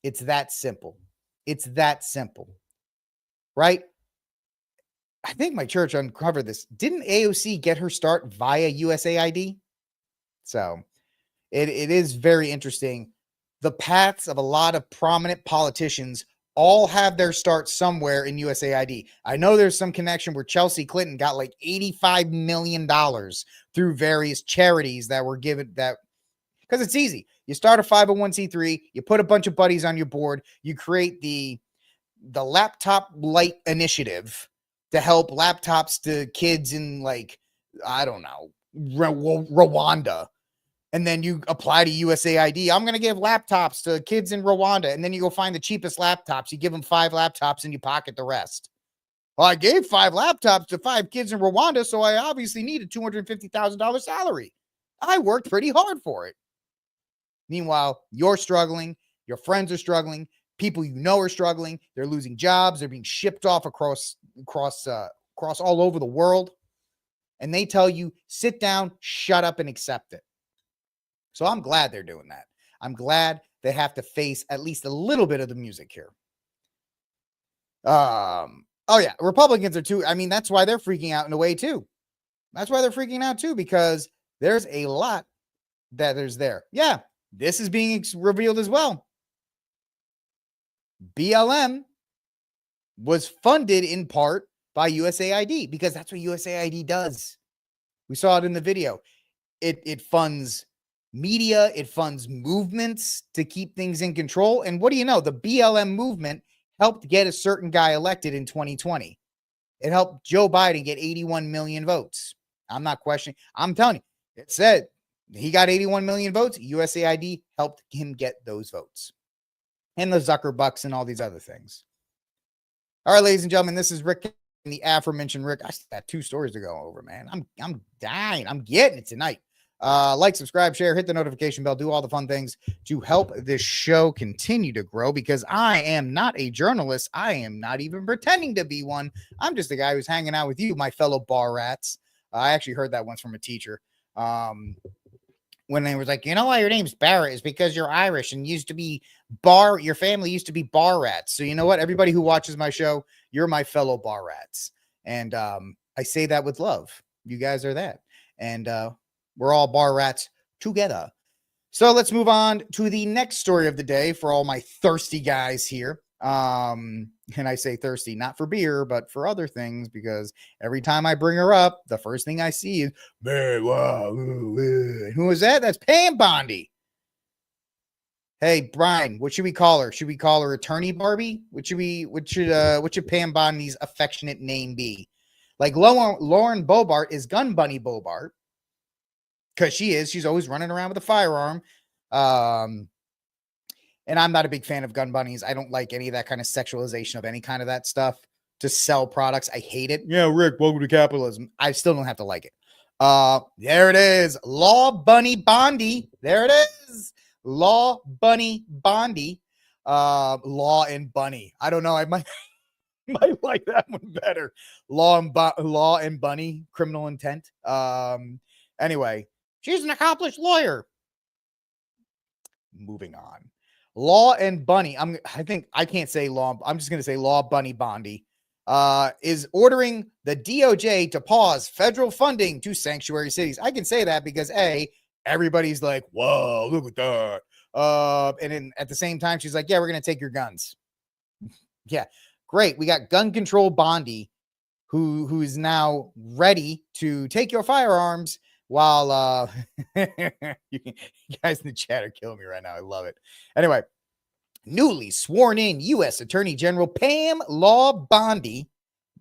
A: It's that simple. It's that simple. Right? I think my church uncovered this. Didn't AOC get her start via USAID? So it is very interesting. The paths of a lot of prominent politicians all have their start somewhere in USAID. I know there's some connection where Chelsea Clinton got like $85 million through various charities that were given that, because it's easy. You start a 501c3, you put a bunch of buddies on your board, you create the laptop light initiative to help laptops to kids in like, I don't know, Rwanda. And then you apply to USAID. I'm going to give laptops to kids in Rwanda. And then you go find the cheapest laptops. You give them 5 laptops and you pocket the rest. Well, I gave 5 laptops to 5 kids in Rwanda, so I obviously need a $250,000 salary. I worked pretty hard for it. Meanwhile, you're struggling. Your friends are struggling. People you know are struggling. They're losing jobs. They're being shipped off across all over the world. And they tell you, sit down, shut up, and accept it. So I'm glad they're doing that. I'm glad they have to face at least a little bit of the music here. Oh yeah, Republicans are too. I mean, that's why they're freaking out in a way too. That's why they're freaking out too, because there's a lot that is there. Yeah, this is being revealed as well. BLM was funded in part by USAID because that's what USAID does. We saw it in the video. It funds media, it funds movements to keep things in control. And what do you know? The BLM movement helped get a certain guy elected in 2020. It helped Joe Biden get 81 million votes. I'm not questioning. I'm telling you, it said he got 81 million votes. USAID helped him get those votes. And the Zuckerbucks and all these other things. All right, ladies and gentlemen, this is Rick, the aforementioned Rick. I still got 2 stories to go over, man. I'm dying. I'm getting it tonight. Like, subscribe, share, hit the notification bell, do all the fun things to help this show continue to grow, because I am not a journalist. I am not even pretending to be one. I'm just a guy who's hanging out with you, my fellow bar rats. I actually heard that once from a teacher. When they was like, you know why your name's Barrett is because you're Irish and used to be your family used to be bar rats. So you know what? Everybody who watches my show, you're my fellow bar rats. And I say that with love. You guys are that. And we're all bar rats together. So let's move on to the next story of the day for all my thirsty guys here. And I say thirsty, not for beer, but for other things, because every time I bring her up, the first thing I see is, man, wow, who is that? That's Pam Bondi. Hey, Brian, what should we call her? Should we call her Attorney Barbie? What should Pam Bondi's affectionate name be? Like Lauren Bobart is Gun Bunny Bobart. because she is. She's always running around with a firearm. And I'm not a big fan of gun bunnies. I don't like any of that kind of sexualization of any kind of that stuff to sell products. I hate it. Yeah, Rick, welcome to capitalism. I still don't have to like it. There it is. Law Bunny Bondi. There it is. Law Bunny Bondi. Law and Bunny. I don't know. I might like that one better. Law and Bunny. Criminal intent. Anyway, she's an accomplished lawyer. Moving on. Law and Bunny. I think I can't say law. I'm just going to say Law Bunny Bondi. Is ordering the DOJ to pause federal funding to sanctuary cities. I can say that because everybody's like, whoa, look at that. And then at the same time, she's like, yeah, we're going to take your guns. Yeah, great. We got gun control Bondi, who is now ready to take your firearms while you guys in the chat are killing me right now. I love it. Anyway, newly sworn in U.S. Attorney General Pam Bondi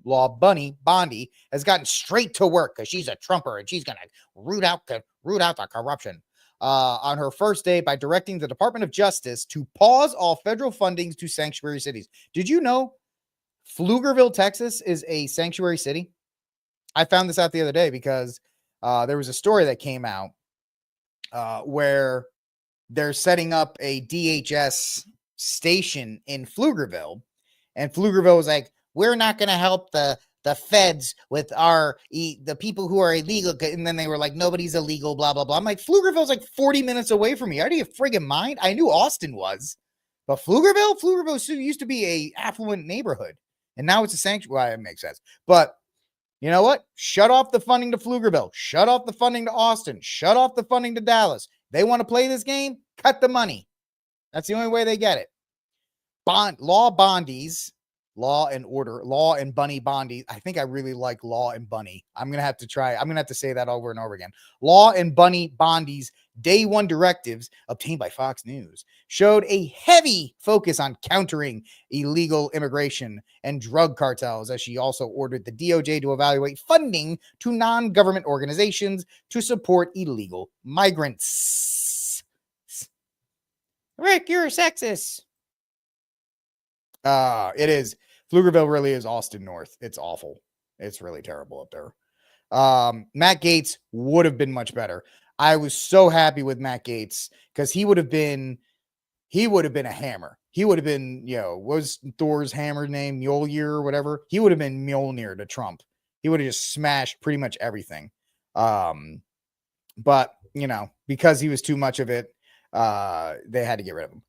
A: has gotten straight to work because she's a Trumper and she's going to root out the corruption on her first day by directing the Department of Justice to pause all federal fundings to sanctuary cities. Did you know Pflugerville, Texas is a sanctuary city? I found this out the other day because there was a story that came out where they're setting up a DHS station in Pflugerville, and Pflugerville was like, we're not going to help the feds with the people who are illegal. And then they were like, nobody's illegal, blah, blah, blah. I'm like, Pflugerville's like 40 minutes away from me. Out of your friggin' mind? I knew Austin was, but Pflugerville used to be a affluent neighborhood, and now it's a sanctuary. Well, it makes sense. But you know what? Shut off the funding to Pflugerville. Shut off the funding to Austin. Shut off the funding to Dallas. They want to play this game? Cut the money. That's the only way they get it. Law Bondies, Law and Order, Law and Bunny Bondi. I think I really like Law and Bunny. I'm going to have to say that over and over again. Law and Bunny Bondi's day one directives obtained by Fox News showed a heavy focus on countering illegal immigration and drug cartels, as she also ordered the DOJ to evaluate funding to non-government organizations to support illegal migrants. Rick, you're a sexist. It is. Pflugerville really is Austin North. It's awful. It's really terrible up there. Matt Gaetz would have been much better. I was so happy with Matt Gaetz because he would have been a hammer. He would have been, what was Thor's hammer name? Mjolnir or whatever. He would have been Mjolnir to Trump. He would have just smashed pretty much everything. But because he was too much of it, they had to get rid of him.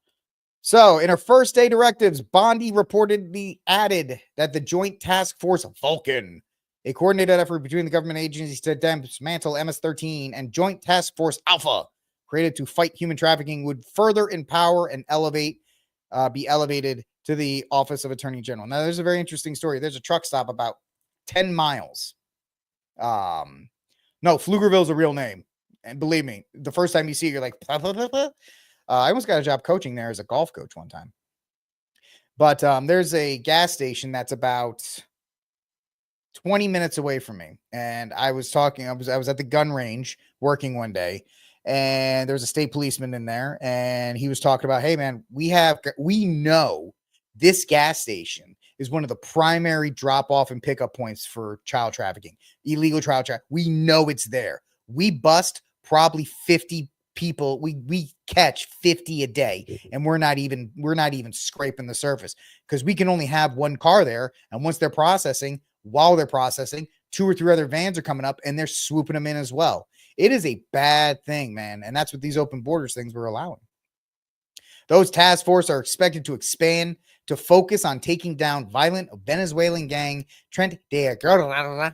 A: So in her first day directives, Bondi reportedly added that the Joint Task Force Vulcan, a coordinated effort between the government agencies to dismantle MS-13 and Joint Task Force Alpha, created to fight human trafficking, would further empower and be elevated to the Office of Attorney General. Now, there's a very interesting story. There's a truck stop about 10 miles. No, Pflugerville's a real name. And believe me, the first time you see it, you're like, blah, blah, blah, blah. I almost got a job coaching there as a golf coach one time. But there's a gas station that's about 20 minutes away from me. And I was at the gun range working one day, and there was a state policeman in there, and he was talking about, hey man, we know this gas station is one of the primary drop off and pickup points for child trafficking, illegal child trafficking. We know it's there. We bust probably 50 people. We catch 50 a day, and we're not even scraping the surface because we can only have one car there. And once while they're processing, 2 or 3 other vans are coming up and they're swooping them in as well. It is a bad thing, man. And that's what these open borders things we're allowing. Those task force are expected to expand to focus on taking down violent Venezuelan gang Trent de Guerrero,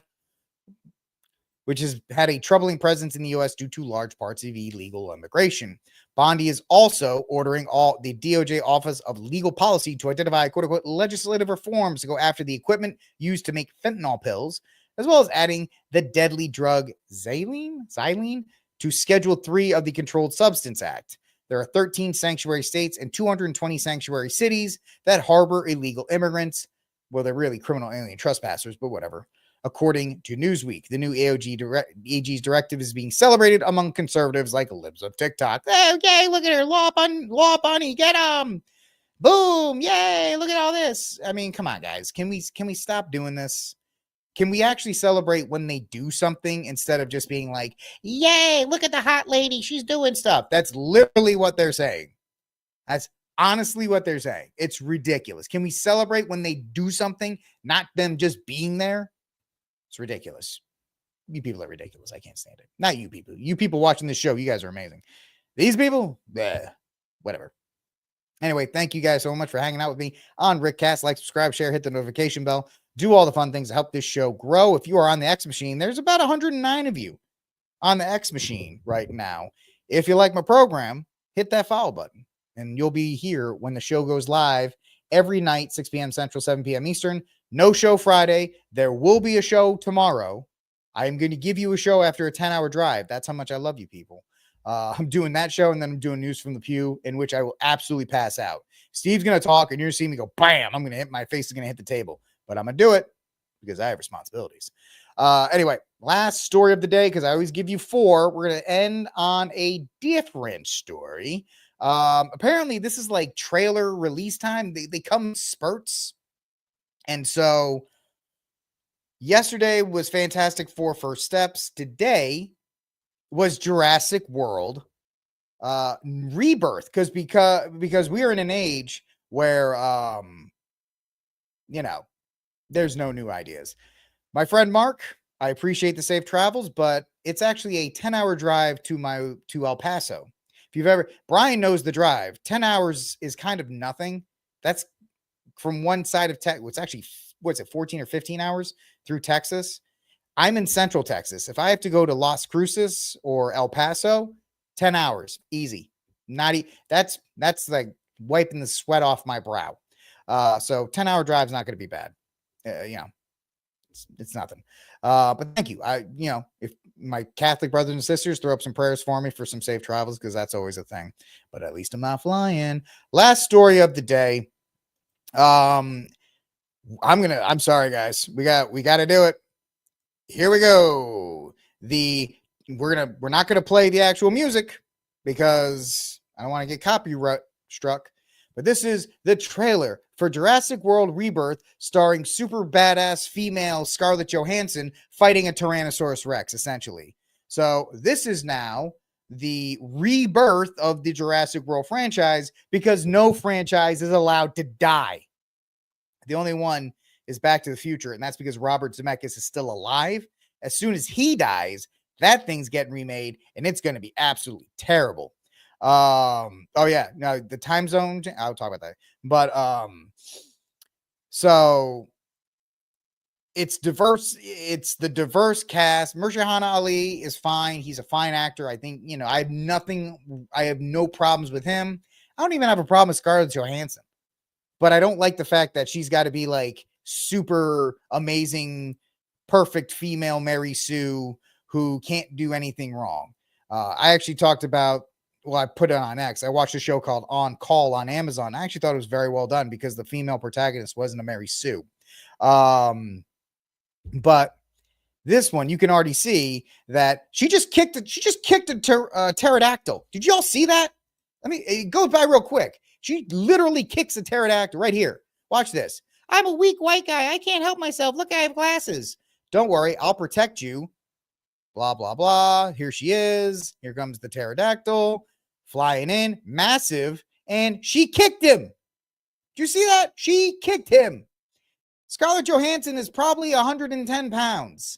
A: which has had a troubling presence in the U.S. due to large parts of illegal immigration. Bondi is also ordering all the DOJ Office of Legal Policy to identify, quote unquote, legislative reforms to go after the equipment used to make fentanyl pills, as well as adding the deadly drug xylene to Schedule 3 of the Controlled Substance Act. There are 13 sanctuary states and 220 sanctuary cities that harbor illegal immigrants. Well, they're really criminal alien trespassers, but whatever. according to Newsweek. The new AG's directive is being celebrated among conservatives like libs of TikTok. Hey, okay, look at her, law bunny, get him! Boom! Yay! Look at all this. I mean, come on, guys. Can we stop doing this? Can we actually celebrate when they do something instead of just being like, yay, look at the hot lady, she's doing stuff? That's literally what they're saying. That's honestly what they're saying. It's ridiculous. Can we celebrate when they do something, not them just being there? It's ridiculous. You people are ridiculous. I can't stand it. Not you people. You people watching this show, you guys are amazing. These people, whatever. Anyway, thank you guys so much for hanging out with me on RickCast. Like, subscribe, share, hit the notification bell. Do all the fun things to help this show grow. If you are on the X Machine, there's about 109 of you on the X Machine right now. If you like my program, hit that follow button, and you'll be here when the show goes live every night, 6 p.m. Central, 7 p.m. Eastern. No show Friday. There will be a show tomorrow. I am going to give you a show after a 10-hour drive. That's how much I love you people. I'm doing that show, and then I'm doing News from the Pew, in which I will absolutely pass out. Steve's going to talk, and you're going to see me go, bam, I'm going to hit, my face is going to hit the table. But I'm going to do it because I have responsibilities. Anyway, last story of the day, because I always give you 4. We're going to end on a different story. Apparently, this is like trailer release time. They come in spurts. And so yesterday was Fantastic Four First Steps. Today was Jurassic World Rebirth, because we are in an age where there's no new ideas. My friend Mark, I appreciate the safe travels, but it's actually a 10-hour drive to El Paso. If you've ever, Brian knows the drive. 10 hours is kind of nothing. That's from one side of Texas. It's actually, 14 or 15 hours through Texas. I'm in Central Texas. If I have to go to Las Cruces or El Paso, 10 hours, easy. That's like wiping the sweat off my brow. So 10-hour drive is not going to be bad. It's nothing. But thank you. If my Catholic brothers and sisters throw up some prayers for me for some safe travels, because that's always a thing. But at least I'm not flying. Last story of the day. I'm sorry, guys. We got to do it. Here we go. We're not gonna play the actual music because I don't want to get copyright struck. But this is the trailer for Jurassic World Rebirth, starring super badass female Scarlett Johansson fighting a Tyrannosaurus Rex, essentially. So this is now the rebirth of the Jurassic World franchise, because no franchise is allowed to die. The only one is Back to the Future, and that's because Robert Zemeckis is still alive. As soon as he dies, that thing's getting remade, and it's going to be absolutely terrible. Oh yeah, no, the time zone, I'll talk about that. But so it's diverse. It's the diverse cast. Mahershala Ali is fine. He's a fine actor. I think, I have no problems with him. I don't even have a problem with Scarlett Johansson, but I don't like the fact that she's got to be like super amazing, perfect female Mary Sue who can't do anything wrong. I actually talked about, I put it on X. I watched a show called On Call on Amazon. I actually thought it was very well done because the female protagonist wasn't a Mary Sue. But this one, you can already see that she just kicked a pterodactyl. Did you all see that? I mean, it goes by real quick. She literally kicks a pterodactyl right here. Watch this. I'm a weak white guy. I can't help myself. Look, I have glasses. Don't worry. I'll protect you. Blah, blah, blah. Here she is. Here comes the pterodactyl flying in, massive, and she kicked him. Did you see that? She kicked him. Scarlett Johansson is probably 110 pounds.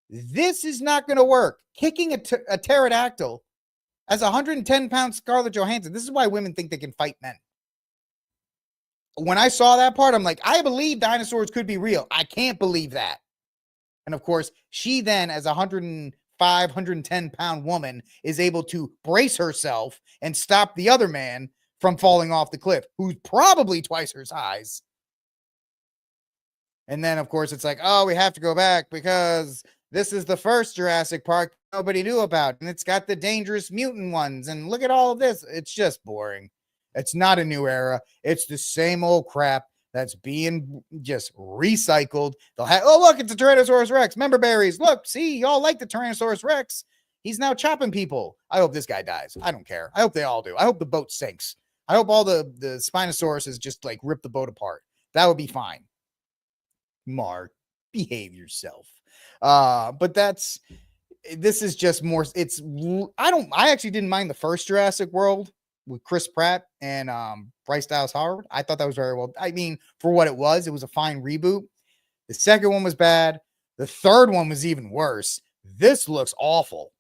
A: This is not going to work. Kicking a pterodactyl as 110-pound Scarlett Johansson. This is why women think they can fight men. When I saw that part, I'm like, I believe dinosaurs could be real. I can't believe that. And of course, she then, as a 110-pound woman, is able to brace herself and stop the other man from falling off the cliff, who's probably twice her size. And then, of course, it's like, oh, we have to go back because this is the first Jurassic Park nobody knew about, and it's got the dangerous mutant ones, and look at all of this. It's just boring. It's not a new era. It's the same old crap that's being just recycled. They'll have, oh, look, it's a Tyrannosaurus Rex. Member berries. Look, see, y'all like the Tyrannosaurus Rex. He's now chopping people. I hope this guy dies. I don't care. I hope they all do. I hope the boat sinks. I hope all the Spinosauruses just like rip the boat apart. That would be fine. Mark, behave yourself. But this is just more. I actually didn't mind the first Jurassic World with Chris Pratt and Bryce Dallas Howard. I thought that was very well. I mean, for what it was a fine reboot. The second one was bad. The third one was even worse. This looks awful.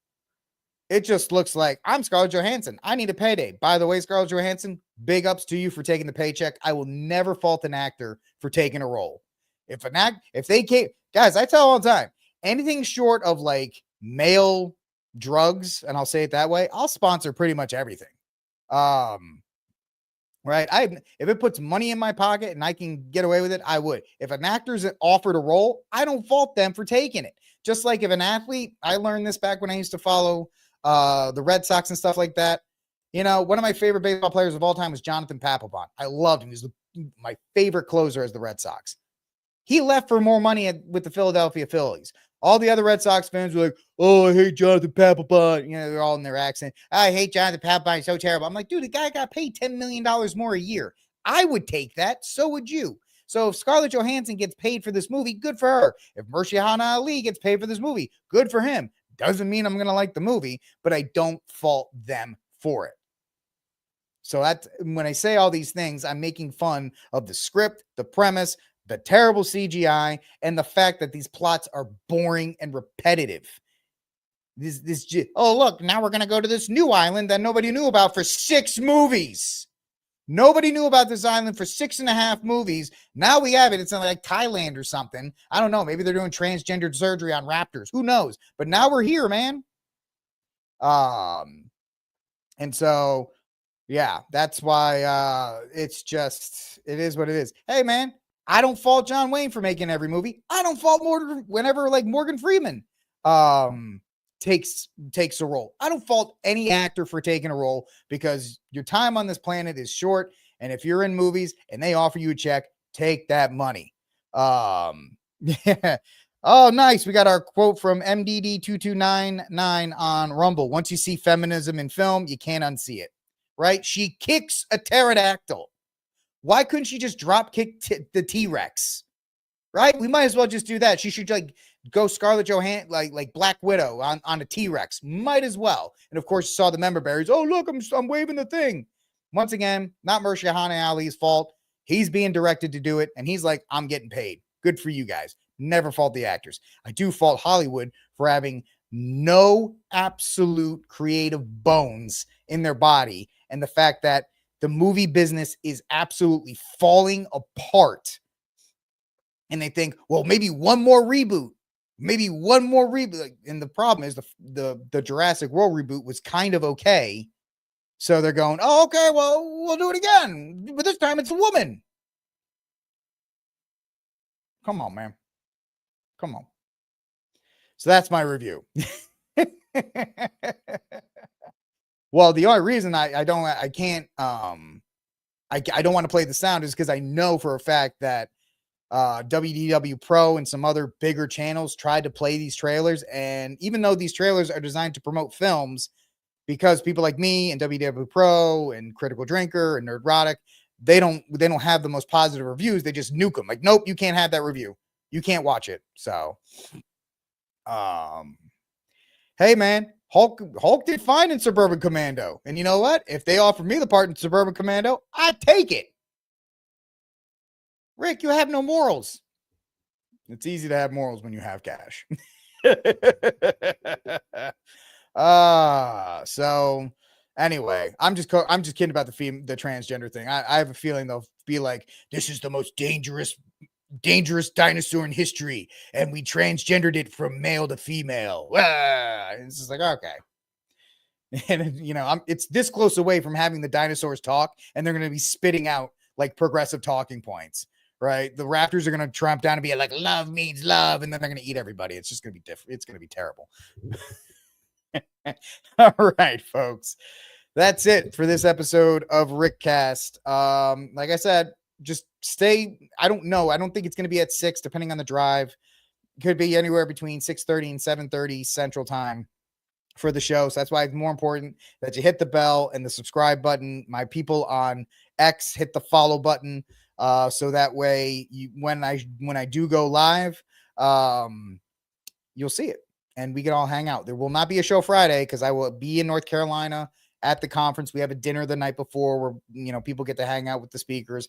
A: It just looks like I'm Scarlett Johansson. I need a payday. By the way, Scarlett Johansson, big ups to you for taking the paycheck. I will never fault an actor for taking a role. If they can't, guys, I tell all the time, anything short of like male drugs, and I'll say it that way, I'll sponsor pretty much everything. Right. If it puts money in my pocket and I can get away with it, I would. If an actor's offered a role, I don't fault them for taking it. Just like if an athlete, I learned this back when I used to follow the Red Sox and stuff like that. You know, one of my favorite baseball players of all time was Jonathan Papelbon. I loved him. He was my favorite closer as the Red Sox. He left for more money with the Philadelphia Phillies. All the other Red Sox fans were like, oh, I hate Jonathan Papelbon. You know, they're all in their accent. I hate Jonathan Papelbon. He's so terrible. I'm like, dude, the guy got paid $10 million more a year. I would take that. So would you. So if Scarlett Johansson gets paid for this movie, good for her. If Mahershala Ali gets paid for this movie, good for him. Doesn't mean I'm going to like the movie, but I don't fault them for it. So that's when I say all these things, I'm making fun of the script, the premise, the terrible CGI, and the fact that these plots are boring and repetitive. Oh, look, now we're going to go to this new island that nobody knew about for 6 movies. Nobody knew about this island for 6.5 movies. Now we have it. It's in like Thailand or something. I don't know. Maybe they're doing transgendered surgery on raptors. Who knows? But now we're here, man. And so, yeah, that's why it is what it is. Hey, man, I don't fault John Wayne for making every movie. I don't fault whenever like Morgan Freeman takes a role. I don't fault any actor for taking a role because your time on this planet is short. And if you're in movies and they offer you a check, take that money. Yeah. Oh, nice. We got our quote from MDD2299 on Rumble. Once you see feminism in film, you can't unsee it, right? She kicks a pterodactyl. Why couldn't she just drop kick the T-Rex? Right? We might as well just do that. She should like go Scarlett Johansson, like Black Widow on a T-Rex. Might as well. And of course, you saw the member berries. Oh, look, I'm waving the thing. Once again, not Mahershala Ali's fault. He's being directed to do it, and he's like, I'm getting paid. Good for you guys. Never fault the actors. I do fault Hollywood for having no absolute creative bones in their body, and the fact that the movie business is absolutely falling apart. And they think, well, maybe one more reboot. And the problem is the Jurassic World reboot was kind of okay. So they're going, oh, okay, well, we'll do it again. But this time it's a woman. Come on, man. Come on. So that's my review. Well, the only reason I don't want to play the sound is because I know for a fact that WDW Pro and some other bigger channels tried to play these trailers. And even though these trailers are designed to promote films, because people like me and WDW Pro and Critical Drinker and Nerdrotic, they don't have the most positive reviews. They just nuke them. Like, nope, you can't have that review. You can't watch it. So, hey, man, Hulk did fine in Suburban Commando. And you know what? If they offer me the part in Suburban Commando, I'd take it. Rick, you have no morals. It's easy to have morals when you have cash. So anyway, I'm just kidding about the transgender thing. I have a feeling they'll be like, this is the most dangerous dinosaur in history, and we transgendered it from male to female. It's just like, okay. And you know, it's this close away from having the dinosaurs talk, and they're going to be spitting out like progressive talking points, right? The raptors are going to tramp down and be like, love means love, and then they're going to eat everybody. It's just going to be different. It's going to be terrible. All right, folks. That's it for this episode of RickCast. Like I said, just stay. I don't know. I don't think it's going to be at 6, depending on the drive. Could be anywhere between 6:30 and 7:30 Central Time for the show. So that's why it's more important that you hit the bell and the subscribe button. My people on X, hit the follow button. So that way when I do go live, you'll see it and we can all hang out. There will not be a show Friday because I will be in North Carolina at the conference. We have a dinner the night before where, people get to hang out with the speakers,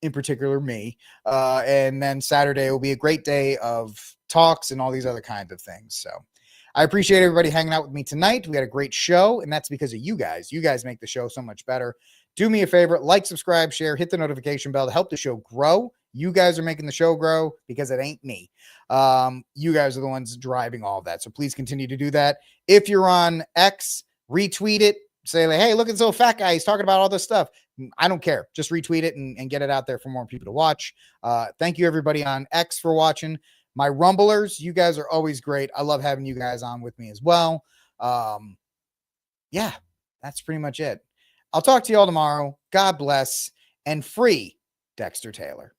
A: in particular me. And then Saturday will be a great day of talks and all these other kinds of things. So I appreciate everybody hanging out with me tonight. We had a great show, and that's because of you guys. You guys make the show so much better. Do me a favor, like, subscribe, share, hit the notification bell to help the show grow. You guys are making the show grow because it ain't me. You guys are the ones driving all of that. So please continue to do that. If you're on X, retweet it. Say, like, hey, look at this little fat guy. He's talking about all this stuff. I don't care. Just retweet it and get it out there for more people to watch. Thank you, everybody on X, for watching. My Rumblers, you guys are always great. I love having you guys on with me as well. Yeah, that's pretty much it. I'll talk to you all tomorrow. God bless, and free Dexter Taylor.